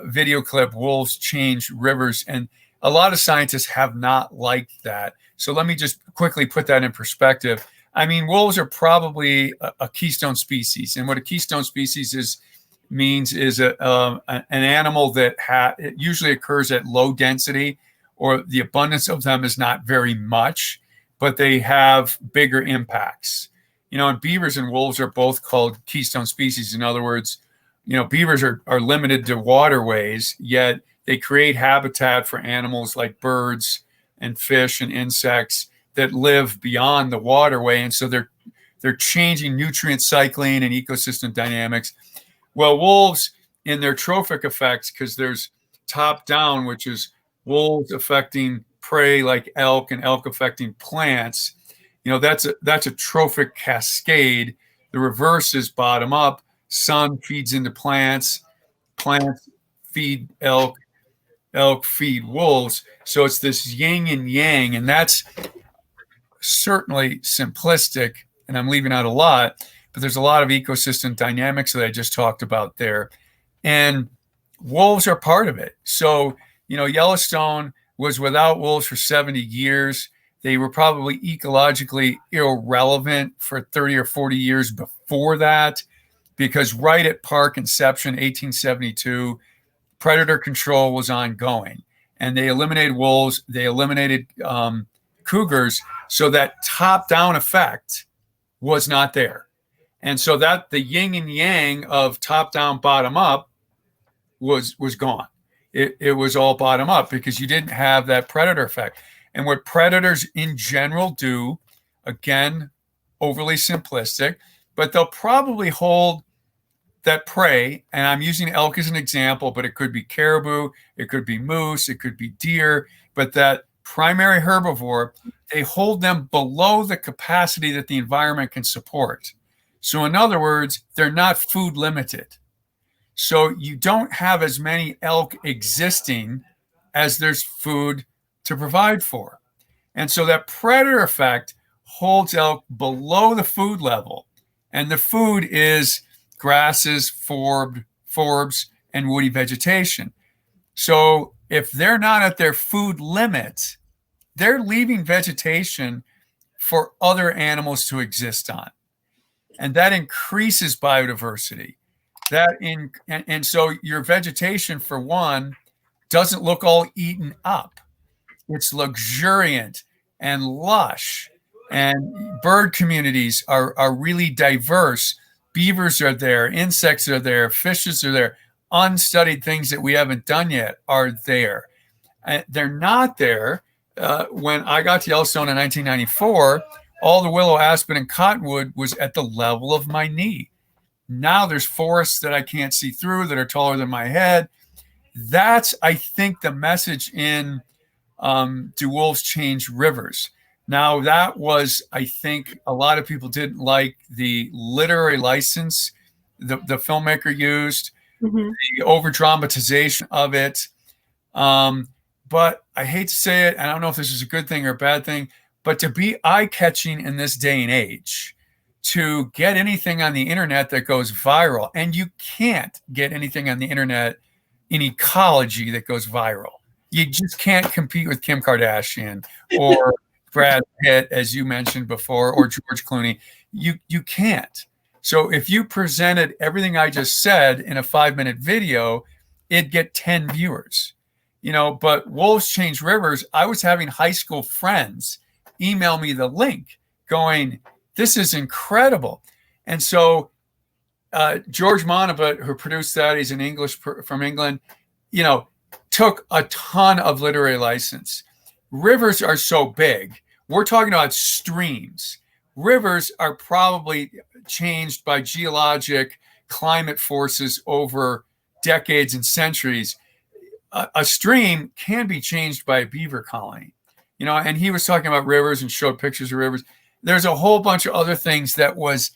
Speaker 2: video clip, Wolves Change Rivers? And a lot of scientists have not liked that. So let me just quickly put that in perspective. I mean, wolves are probably a keystone species. And what a keystone species means is an animal that it usually occurs at low density, or the abundance of them is not very much, but they have bigger impacts. And beavers and wolves are both called keystone species. In other words, beavers are limited to waterways, yet they create habitat for animals like birds and fish and insects that live beyond the waterway. And so they're changing nutrient cycling and ecosystem dynamics. Well, wolves in their trophic effects, because there's top down, which is wolves affecting prey like elk and elk affecting plants. That's a trophic cascade. The reverse is bottom up. Sun feeds into plants. Plants feed elk. Elk feed wolves. So it's this yin and yang, and that's certainly simplistic, and I'm leaving out a lot, but there's a lot of ecosystem dynamics that I just talked about there. And wolves are part of it. So, Yellowstone was without wolves for 70 years. They were probably ecologically irrelevant for 30 or 40 years before that, because right at park inception, 1872, predator control was ongoing. And they eliminated wolves, they eliminated cougars, so that top-down effect was not there. And so that the yin and yang of top-down, bottom-up was gone. It was all bottom-up because you didn't have that predator effect. And what predators in general do, again, overly simplistic, but they'll probably hold that prey, and I'm using elk as an example, but it could be caribou, it could be moose, it could be deer, but that primary herbivore, they hold them below the capacity that the environment can support. So in other words, they're not food limited. So you don't have as many elk existing as there's food to provide for. And so that predator effect holds elk below the food level. And the food is grasses, forbs, and woody vegetation. So if they're not at their food limit, they're leaving vegetation for other animals to exist on. And that increases biodiversity. And so your vegetation, for one, doesn't look all eaten up. It's luxuriant and lush, and bird communities are really diverse. Beavers are there, insects are there, fishes are there. Unstudied things that we haven't done yet are there. They're not there. When I got to Yellowstone in 1994, all the willow, aspen, and cottonwood was at the level of my knee. Now there's forests that I can't see through that are taller than my head. That's, I think, the message in Do Wolves Change Rivers? Now, that was, I think, a lot of people didn't like the literary license the filmmaker used, the over dramatization of it. But I hate to say it, and I don't know if this is a good thing or a bad thing, but to be eye-catching in this day and age, to get anything on the internet that goes viral, and you can't get anything on the internet in ecology that goes viral. You just can't compete with Kim Kardashian or Brad Pitt, as you mentioned before, or George Clooney. You can't. So if you presented everything I just said in a 5-minute video, it'd get 10 viewers. But Wolves Change Rivers, I was having high school friends email me the link going, this is incredible. And so George Monabut, who produced that, he's an English from England, took a ton of literary license. Rivers are so big. We're talking about streams. Rivers are probably changed by geologic climate forces over decades and centuries. A stream can be changed by a beaver colony, and he was talking about rivers and showed pictures of rivers. There's a whole bunch of other things that was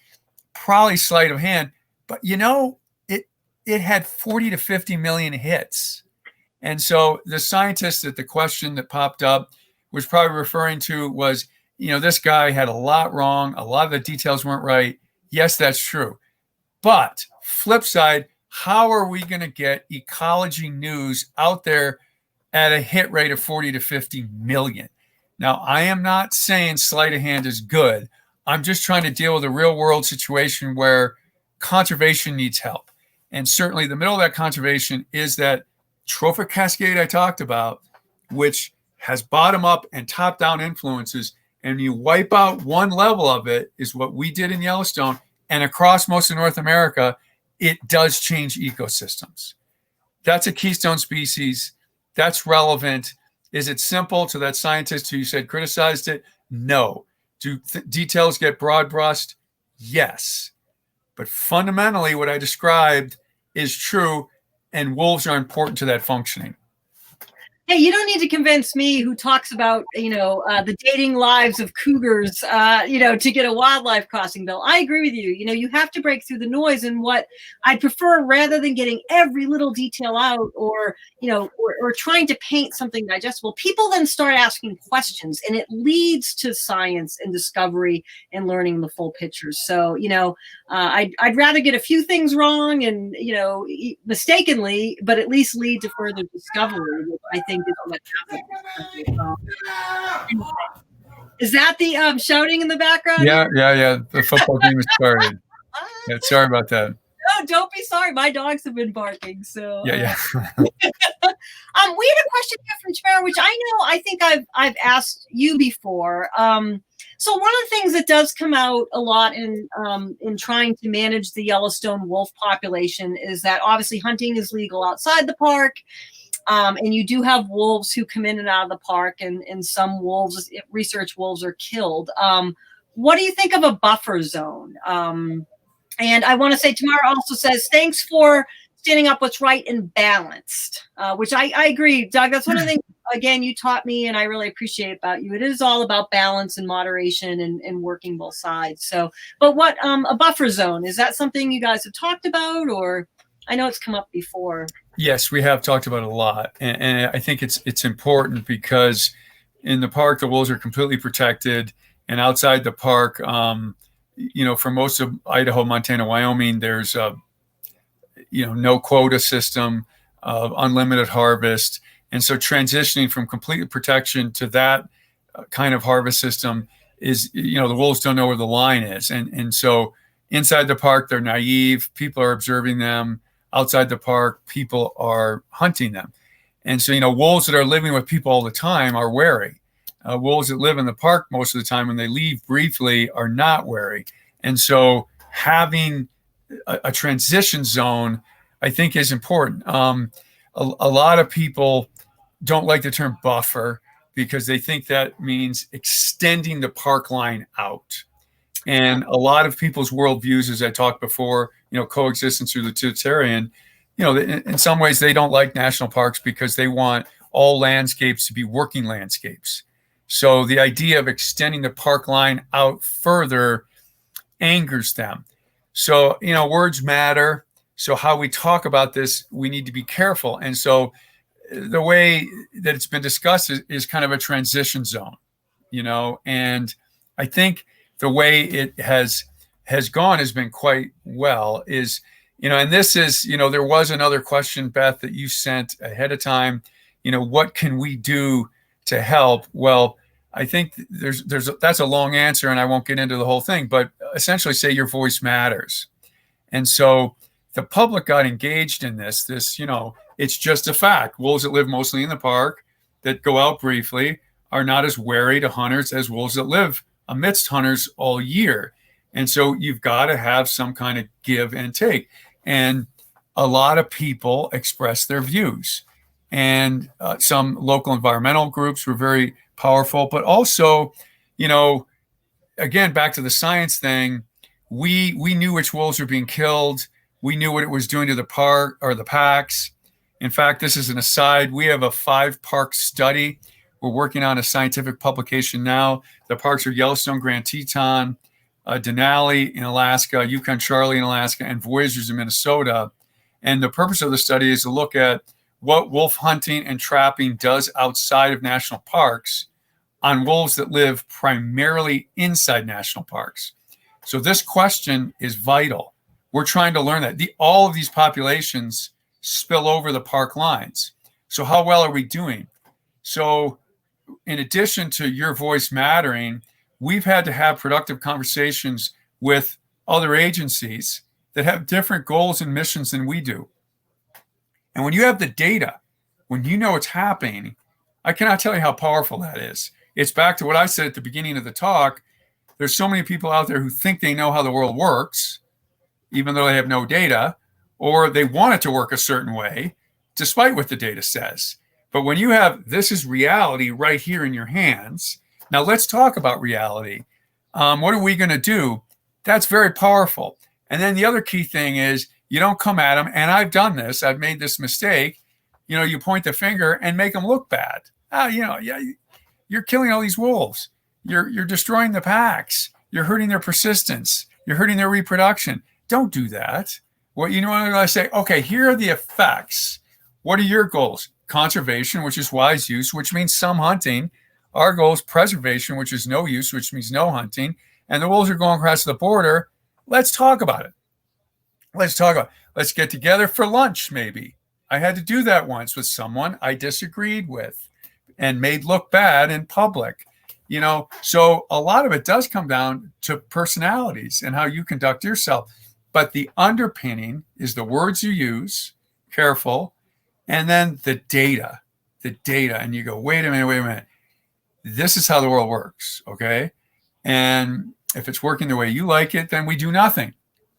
Speaker 2: probably sleight of hand, but it had 40 to 50 million hits. And so the scientist that the question that popped up was probably referring to was, this guy had a lot wrong. A lot of the details weren't right. Yes, that's true. But flip side, how are we going to get ecology news out there at a hit rate of 40 to 50 million? Now, I am not saying sleight of hand is good. I'm just trying to deal with a real world situation where conservation needs help. And certainly the middle of that conservation is that trophic cascade I talked about, which has bottom up and top down influences. And you wipe out one level of it, is what we did in Yellowstone. And across most of North America, it does change ecosystems. That's a keystone species. That's relevant. Is it simple to that scientist who you said criticized it? No. Do details get broad brushed? Yes. But fundamentally, what I described is true, and wolves are important to that functioning.
Speaker 1: Hey, you don't need to convince me, who talks about, the dating lives of cougars, to get a wildlife crossing bill. I agree with you. You have to break through the noise. And what I prefer, rather than getting every little detail out or trying to paint something digestible, people then start asking questions, and it leads to science and discovery and learning the full picture. So, I'd rather get a few things wrong and, mistakenly, but at least lead to further discovery, which I think is what happens. Is that the shouting in the background?
Speaker 2: Yeah. The football game is started. Yeah, sorry about that.
Speaker 1: No, don't be sorry. My dogs have been barking. So
Speaker 2: yeah.
Speaker 1: We had a question here from Tamara, which I think I've asked you before. So one of the things that does come out a lot in trying to manage the Yellowstone wolf population is that obviously hunting is legal outside the park. And you do have wolves who come in and out of the park, and some wolves, research wolves, are killed. What do you think of a buffer zone? And I want to say, Tamara also says, thanks for standing up what's right and balanced, which I agree, Doug. That's one of the things, again, you taught me and I really appreciate about you. It is all about balance and moderation and working both sides. So, but what, a buffer zone, is that something you guys have talked about, or I know it's come up before?
Speaker 2: Yes, we have talked about it a lot. And I think it's important because in the park, the wolves are completely protected. And outside the park, for most of Idaho, Montana, Wyoming, there's no quota system of unlimited harvest. And so transitioning from complete protection to that kind of harvest system is, the wolves don't know where the line is. And so inside the park, they're naive. People are observing them. Outside the park, people are hunting them. And so, wolves that are living with people all the time are wary. Wolves that live in the park most of the time, when they leave briefly, are not wary. And so having a transition zone, I think, is important. A lot of people don't like the term buffer because they think that means extending the park line out. And a lot of people's worldviews, as I talked before, coexistence or utilitarian, in some ways they don't like national parks because they want all landscapes to be working landscapes. So the idea of extending the park line out further angers them. So, words matter. So how we talk about this, we need to be careful. And so the way that it's been discussed is kind of a transition zone, and I think the way it has gone has been quite well is, and this is, there was another question, Beth, that you sent ahead of time, what can we do to help? Well, I think that's a long answer and I won't get into the whole thing, but essentially say your voice matters. And so the public got engaged in this, it's just a fact. Wolves that live mostly in the park that go out briefly are not as wary to hunters as wolves that live amidst hunters all year. And so you've got to have some kind of give and take. And a lot of people express their views. And some local environmental groups were very powerful, but also, again, back to the science thing, we knew which wolves were being killed. We knew what it was doing to the park or the packs. In fact, this is an aside. We have a 5-park study. We're working on a scientific publication now. The parks are Yellowstone, Grand Teton, Denali in Alaska, Yukon Charlie in Alaska, and Voyageurs in Minnesota. And the purpose of the study is to look at what wolf hunting and trapping does outside of national parks on wolves that live primarily inside national parks. So this question is vital. We're trying to learn that. All of these populations spill over the park lines. So how well are we doing? So in addition to your voice mattering, we've had to have productive conversations with other agencies that have different goals and missions than we do. And when you have the data, when you know what's happening, I cannot tell you how powerful that is. It's back to what I said at the beginning of the talk. There's so many people out there who think they know how the world works, even though they have no data, or they want it to work a certain way, despite what the data says. But when you have, this is reality right here in your hands. Now let's talk about reality. What are we going to do? That's very powerful. And then the other key thing is you don't come at them. And I've done this. I've made this mistake. You point the finger and make them look bad. You're killing all these wolves. You're destroying the packs. You're hurting their persistence. You're hurting their reproduction. Don't do that. What I say, okay, here are the effects. What are your goals? Conservation, which is wise use, which means some hunting. Our goal is preservation, which is no use, which means no hunting. And the wolves are going across the border. Let's talk about it. Let's get together for lunch, maybe. I had to do that once with someone I disagreed with and made look bad in public. So a lot of it does come down to personalities and how you conduct yourself. But the underpinning is the words you use, careful, and then the data. And you go, wait a minute. This is how the world works, okay? And if it's working the way you like it, then we do nothing.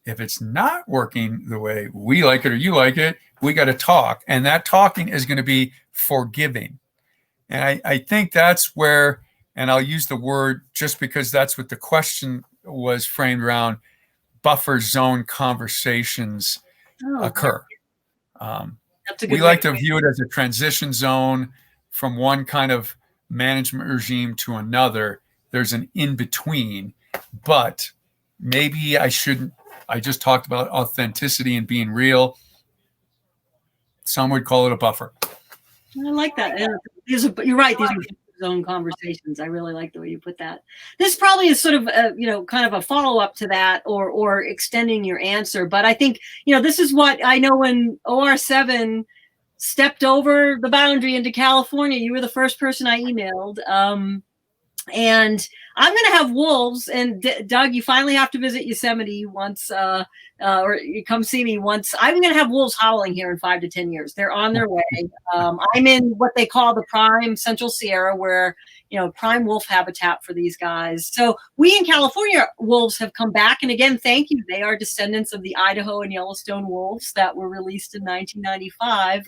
Speaker 2: If it's not working the way we like it or you like it, we got to talk. And that talking is going to be forgiving. And I think that's where, and I'll use the word just because that's what the question was framed around, buffer zone conversations occur.
Speaker 1: That's a
Speaker 2: We
Speaker 1: good way.
Speaker 2: like to view it as a transition zone from one kind of management regime to another. There's an in between, but maybe I shouldn't. I just talked about authenticity and being real. Some would call it a buffer.
Speaker 1: I like that. You're right. These are zone conversations. I really like the way you put that. This probably is sort of kind of a follow up to that, or extending your answer. But I think this is what I know when OR7 stepped over the boundary into California. You were the first person I emailed. And I'm going to have wolves. And Doug, you finally have to visit Yosemite once, or you come see me once. I'm going to have wolves howling here in 5 to 10 years. They're on their way. I'm in what they call the prime Central Sierra, where, prime wolf habitat for these guys. So we in California, wolves have come back. And again, thank you. They are descendants of the Idaho and Yellowstone wolves that were released in 1995.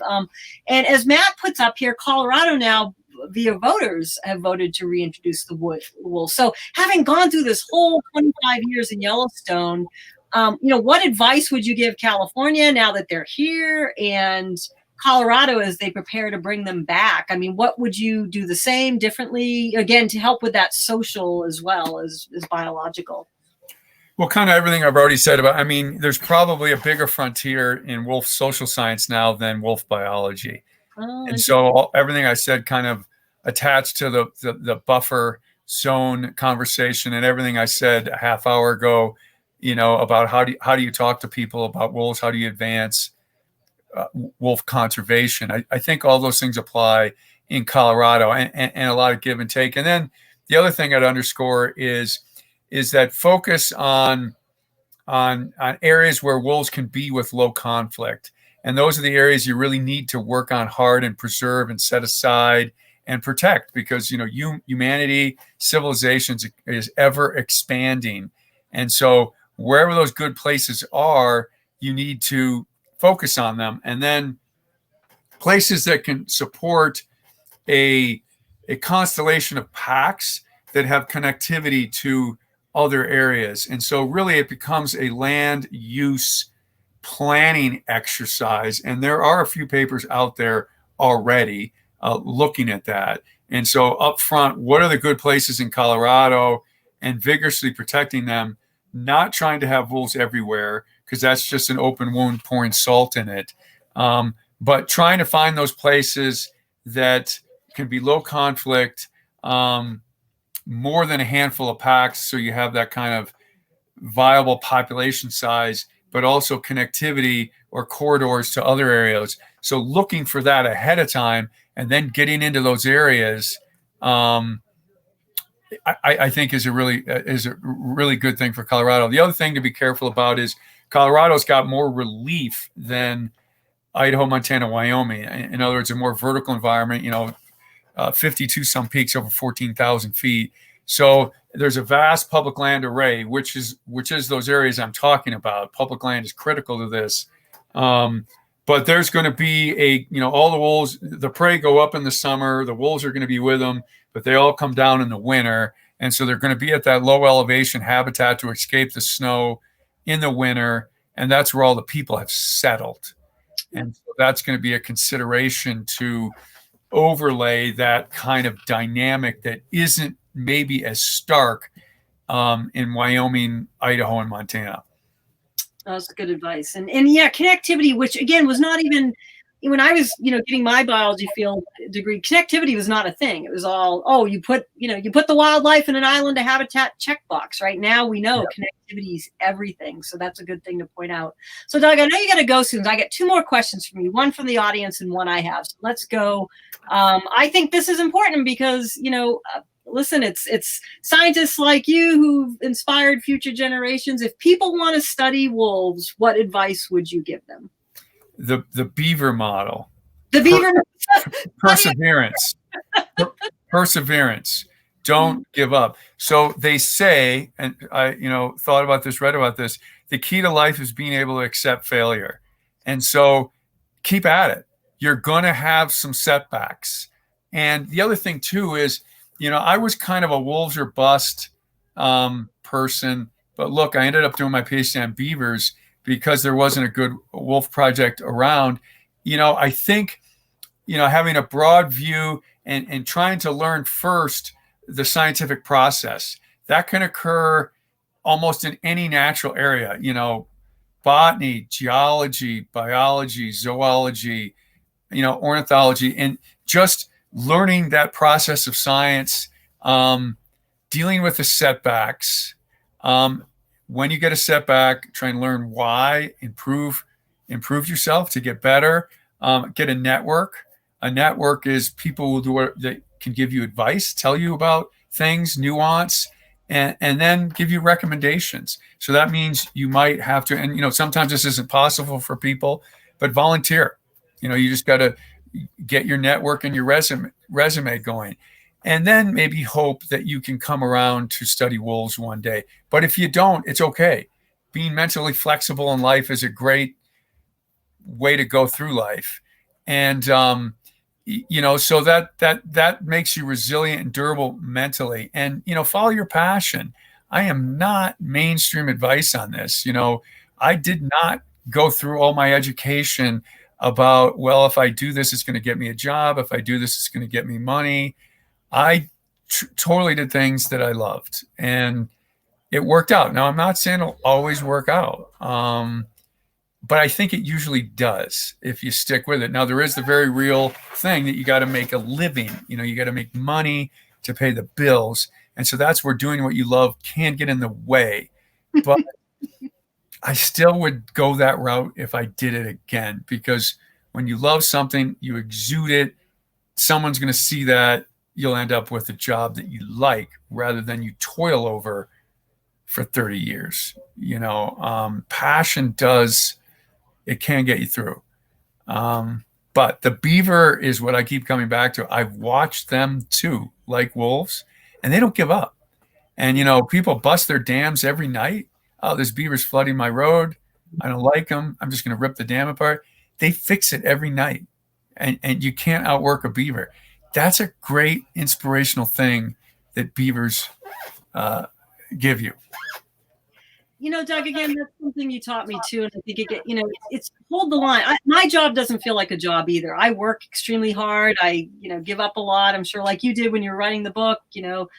Speaker 1: And as Matt puts up here, Colorado now, via voters, have voted to reintroduce the wolf. So having gone through this whole 25 years in Yellowstone, what advice would you give California now that they're here, and Colorado as they prepare to bring them back? I mean, what would you do the same, differently, again, to help with that social as well as biological?
Speaker 2: Well, kind of everything I've already said about, there's probably a bigger frontier in wolf social science now than wolf biology. And so everything I said kind of attached to the buffer zone conversation, and everything I said a half hour ago, about how do you talk to people about wolves? How do you advance wolf conservation? I think all those things apply in Colorado, and a lot of give and take. And then the other thing I'd underscore is that focus on areas where wolves can be with low conflict. And those are the areas you really need to work on hard and preserve and set aside and protect, because humanity, civilizations is ever expanding. And so wherever those good places are, you need to focus on them. And then places that can support a constellation of packs that have connectivity to other areas. And so really it becomes a land use planning exercise. And there are a few papers out there already looking at that. And so up front, what are the good places in Colorado, and vigorously protecting them, not trying to have wolves everywhere, because that's just an open wound pouring salt in it. But trying to find those places that can be low conflict, more than a handful of packs, so you have that kind of viable population size, but also connectivity or corridors to other areas. So looking for that ahead of time and then getting into those areas, I think is a really good thing for Colorado. The other thing to be careful about is Colorado's got more relief than Idaho, Montana, Wyoming. In other words, a more vertical environment, 52 some peaks over 14,000 feet. So there's a vast public land array, which is those areas I'm talking about. Public land is critical to this. But there's going to be all the wolves, the prey go up in the summer, the wolves are going to be with them, but they all come down in the winter. And so they're going to be at that low elevation habitat to escape the snow in the winter. And that's where all the people have settled. And so that's going to be a consideration to overlay that kind of dynamic that isn't maybe as stark in Wyoming, Idaho, and Montana.
Speaker 1: That's good advice. And yeah, connectivity, which again was not even, when I was, getting my biology field degree, connectivity was not a thing. It was all, you put the wildlife in an island to habitat checkbox. Right now we know connectivity is everything. So that's a good thing to point out. So Doug, I know you got to go soon. I got two more questions from you, one from the audience and one I have. So let's go. I think this is important because, listen, it's scientists like you who've inspired future generations. If people want to study wolves, what advice would you give them?
Speaker 2: The beaver model.
Speaker 1: The beaver
Speaker 2: perseverance. Perseverance. Don't give up. So they say, and I thought about this, read about this, the key to life is being able to accept failure. And so keep at it. You're going to have some setbacks. And the other thing too is, I was kind of a wolves or bust person, but look, I ended up doing my PhD on beavers because there wasn't a good wolf project around. I think, having a broad view and trying to learn first the scientific process that can occur almost in any natural area, botany, geology, biology, zoology, ornithology, and just learning that process of science, um, dealing with the setbacks. Um, when you get a setback, try and learn why, improve yourself to get better. Get a network. A network is people that can give you advice, tell you about things, nuance, and then give you recommendations. So that means you might have to, and sometimes this isn't possible for people, but volunteer. You just got to get your network and your resume going, and then maybe hope that you can come around to study wolves one day. But if you don't, it's okay. Being mentally flexible in life is a great way to go through life, and so that makes you resilient and durable mentally. And follow your passion. I am not mainstream advice on this. I did not go through all my education about, well, if I do this, it's going to get me a job. If I do this, it's going to get me money. I totally did things that I loved, and it worked out. Now, I'm not saying it'll always work out, but I think it usually does if you stick with it. Now, there is the very real thing that you got to make a living. You got to make money to pay the bills, and so that's where doing what you love can get in the way. But I still would go that route if I did it again, because when you love something, you exude it. Someone's going to see that. You'll end up with a job that you like rather than you toil over for 30 years. Passion it can get you through. But the beaver is what I keep coming back to. I've watched them too, like wolves, and they don't give up. And, people bust their dams every night. Oh, this beaver's flooding my road. I don't like them. I'm just going to rip the dam apart. They fix it every night. And you can't outwork a beaver. That's a great inspirational thing that beavers give you.
Speaker 1: Doug, again, that's something you taught me too. And I think it's hold the line. My job doesn't feel like a job either. I work extremely hard. I, give up a lot. I'm sure like you did when you were writing the book,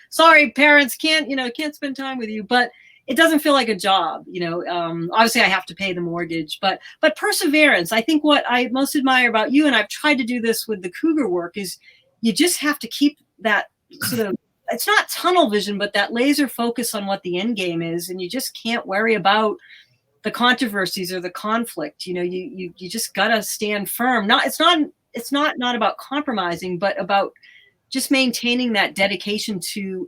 Speaker 1: sorry, parents can't spend time with you, but it doesn't feel like a job. Obviously I have to pay the mortgage, but perseverance. I think what I most admire about you, and I've tried to do this with the cougar work, is you just have to keep that sort of, it's not tunnel vision, but that laser focus on what the end game is. And you just can't worry about the controversies or the conflict. You just gotta stand firm. It's not about compromising, but about just maintaining that dedication to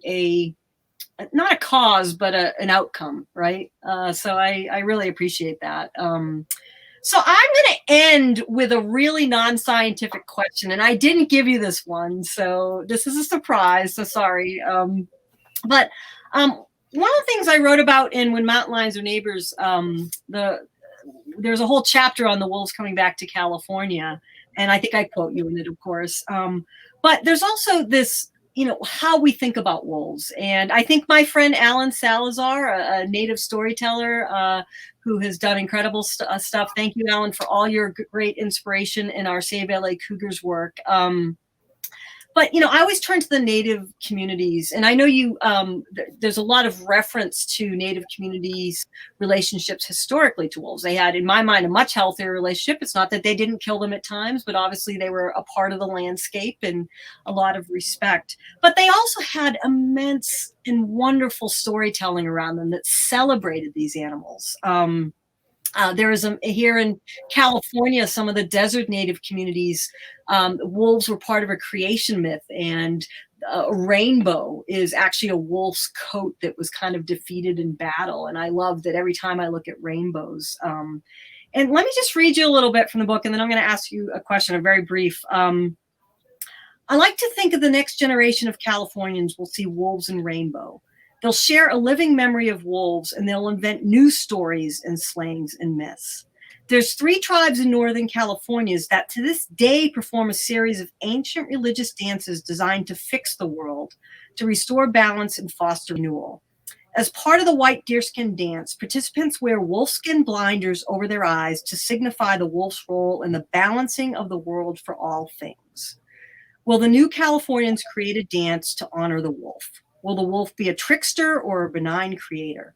Speaker 1: not a cause, but an outcome. Right. So I really appreciate that. So I'm going to end with a really non-scientific question, and I didn't give you this one, so this is a surprise. So sorry. But one of the things I wrote about in When Mountain Lions Are Neighbors, there's a whole chapter on the wolves coming back to California, and I think I quote you in it, of course. But there's also this, how we think about wolves. And I think my friend Alan Salazar, a native storyteller who has done incredible stuff. Thank you, Alan, for all your great inspiration in our Save LA Cougars work. But, I always turn to the native communities, and I know there's a lot of reference to native communities' relationships historically to wolves. They had, in my mind, a much healthier relationship. It's not that they didn't kill them at times, but obviously they were a part of the landscape and a lot of respect. But they also had immense and wonderful storytelling around them that celebrated these animals. There is here in California, some of the desert native communities, wolves were part of a creation myth, and a rainbow is actually a wolf's coat that was kind of defeated in battle. And I love that every time I look at rainbows. And let me just read you a little bit from the book, and then I'm going to ask you a question, a very brief. I like to think of the next generation of Californians will see wolves and rainbow. They'll share a living memory of wolves, and they'll invent new stories and slangs and myths. There's 3 tribes in Northern California that to this day perform a series of ancient religious dances designed to fix the world, to restore balance and foster renewal. As part of the white deerskin dance, participants wear wolfskin blinders over their eyes to signify the wolf's role in the balancing of the world for all things. Will the new Californians create a dance to honor the wolf? Will the wolf be a trickster or a benign creator?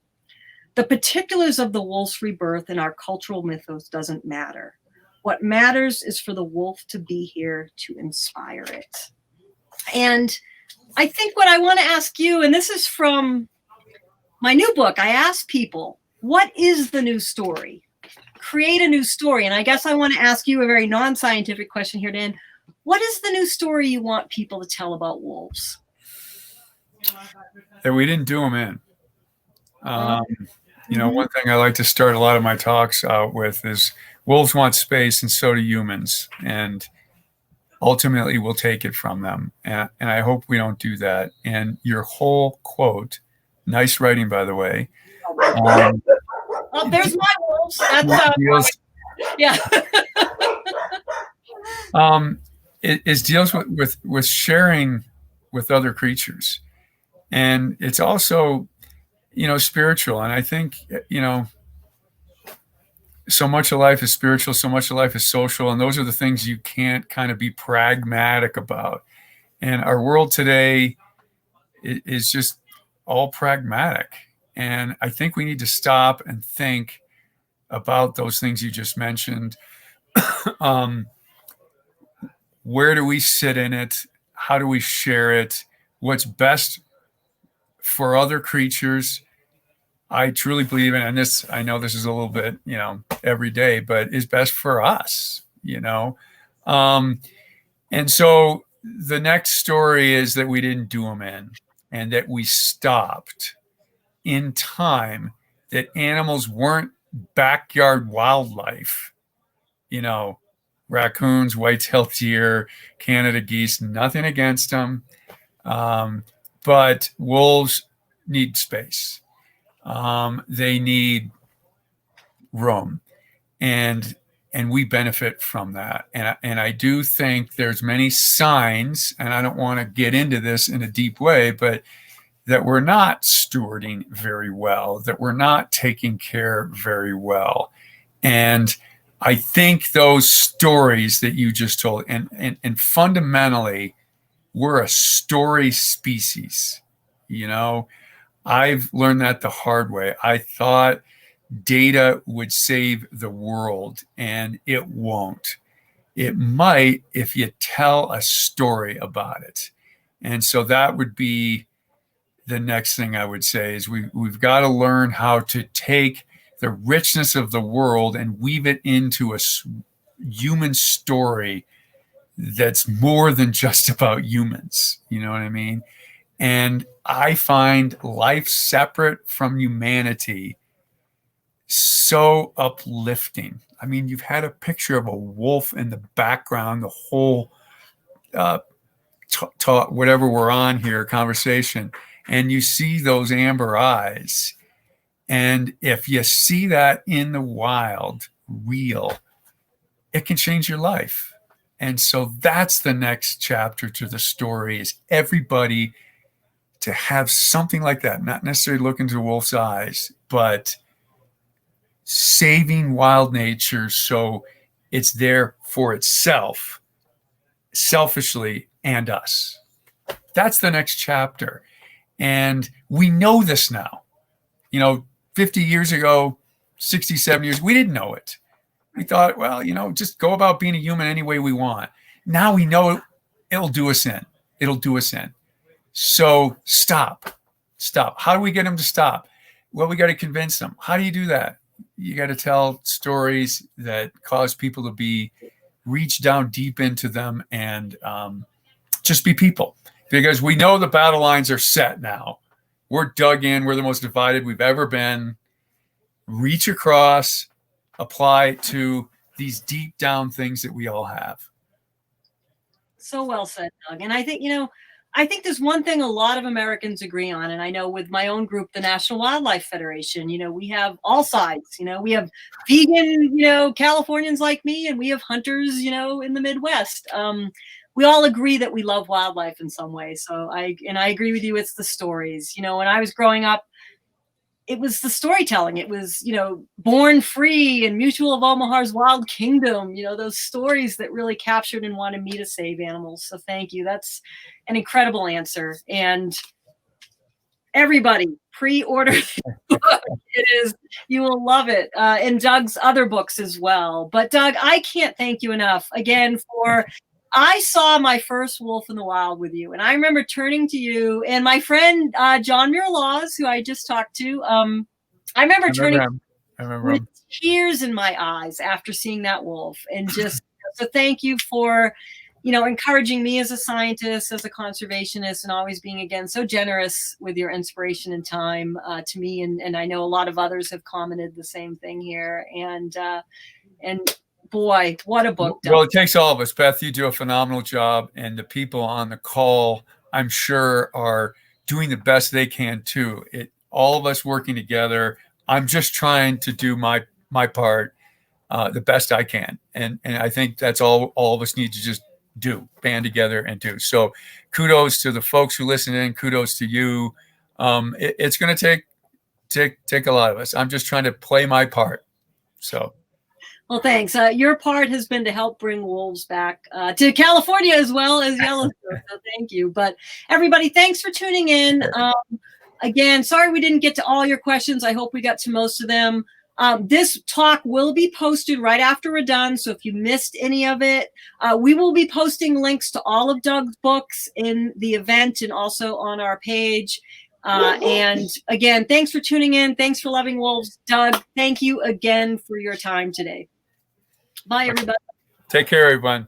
Speaker 1: The particulars of the wolf's rebirth in our cultural mythos doesn't matter. What matters is for the wolf to be here to inspire it. And I think what I want to ask you, and this is from my new book, I ask people, what is the new story? Create a new story. And I guess I want to ask you a very non-scientific question here, Dan. What is the new story you want people to tell about wolves?
Speaker 2: That we didn't do them in. One thing I like to start a lot of my talks out with is wolves want space and so do humans. And ultimately we'll take it from them. And I hope we don't do that. And your whole quote, nice writing, by the way.
Speaker 1: Oh, there's my wolves. That's yeah.
Speaker 2: It deals with sharing with other creatures. And it's also, spiritual. And I think, so much of life is spiritual, so much of life is social. And those are the things you can't kind of be pragmatic about. And our world today is just all pragmatic. And I think we need to stop and think about those things you just mentioned. Where do we sit in it? How do we share it? What's best for other creatures? I truly believe in, and this, I know this is a little bit, every day, but is best for us, And so the next story is that we didn't do them in, and that we stopped in time, that animals weren't backyard wildlife, raccoons, white-tailed deer, Canada geese, nothing against them. But wolves need space. They need room, and we benefit from that. And I do think there's many signs, and I don't want to get into this in a deep way, but that we're not stewarding very well, that we're not taking care very well. And I think those stories that you just told, and fundamentally, we're a story species. I've learned that the hard way. I thought data would save the world, and it won't. It might if you tell a story about it. And so that would be the next thing I would say is we've got to learn how to take the richness of the world and weave it into a human story that's more than just about humans. You know what I mean? And I find life separate from humanity so uplifting. I mean, you've had a picture of a wolf in the background, the whole whatever we're on here, conversation, and you see those amber eyes. And if you see that in the wild, real, it can change your life. And so that's the next chapter to the story, is everybody to have something like that, not necessarily look into the wolf's eyes, but saving wild nature so it's there for itself, selfishly, and us. That's the next chapter. And we know this now. 50 years ago, 67 years, we didn't know it. We thought, well, just go about being a human any way we want. Now we know it'll do us in. It'll do us in. So stop. How do we get them to stop? Well, we got to convince them. How do you do that? You got to tell stories that cause people to reach down deep into them and just be people. Because we know the battle lines are set now. We're dug in. We're the most divided we've ever been. Reach across, apply to these deep down things that we all have.
Speaker 1: So well said, Doug. And I think, I think there's one thing a lot of Americans agree on. And I know with my own group, the National Wildlife Federation, we have all sides. We have vegan, Californians like me, and we have hunters, in the Midwest. We all agree that we love wildlife in some way. So I agree with you. It's the stories. When I was growing up, it was the storytelling. It was, Born Free and Mutual of Omaha's Wild Kingdom, those stories that really captured and wanted me to save animals. So thank you. That's an incredible answer. And everybody, pre-order the book. You will love it. And Doug's other books as well. But Doug, I can't thank you enough again I saw my first wolf in the wild with you. And I remember turning to you and my friend, John Muir Laws, who I just talked to. I remember with tears in my eyes after seeing that wolf. And just, so thank you for, encouraging me as a scientist, as a conservationist, and always being, again, so generous with your inspiration and time to me. And I know a lot of others have commented the same thing here. And boy, what a book.
Speaker 2: Well, it takes all of us. Beth, you do a phenomenal job. And the people on the call, I'm sure, are doing the best they can too. All of us working together. I'm just trying to do my part the best I can. And I think that's all of us need to just band together and do. So kudos to the folks who listen in. Kudos to you. It's going to take a lot of us. I'm just trying to play my part. So.
Speaker 1: Well, thanks. Your part has been to help bring wolves back to California as well as Yellowstone. So thank you. But everybody, thanks for tuning in. Again, sorry we didn't get to all your questions. I hope we got to most of them. This talk will be posted right after we're done. So if you missed any of it, we will be posting links to all of Doug's books in the event and also on our page. And again, thanks for tuning in. Thanks for loving wolves. Doug, thank you again for your time today. Bye, everybody.
Speaker 2: Take care, everyone.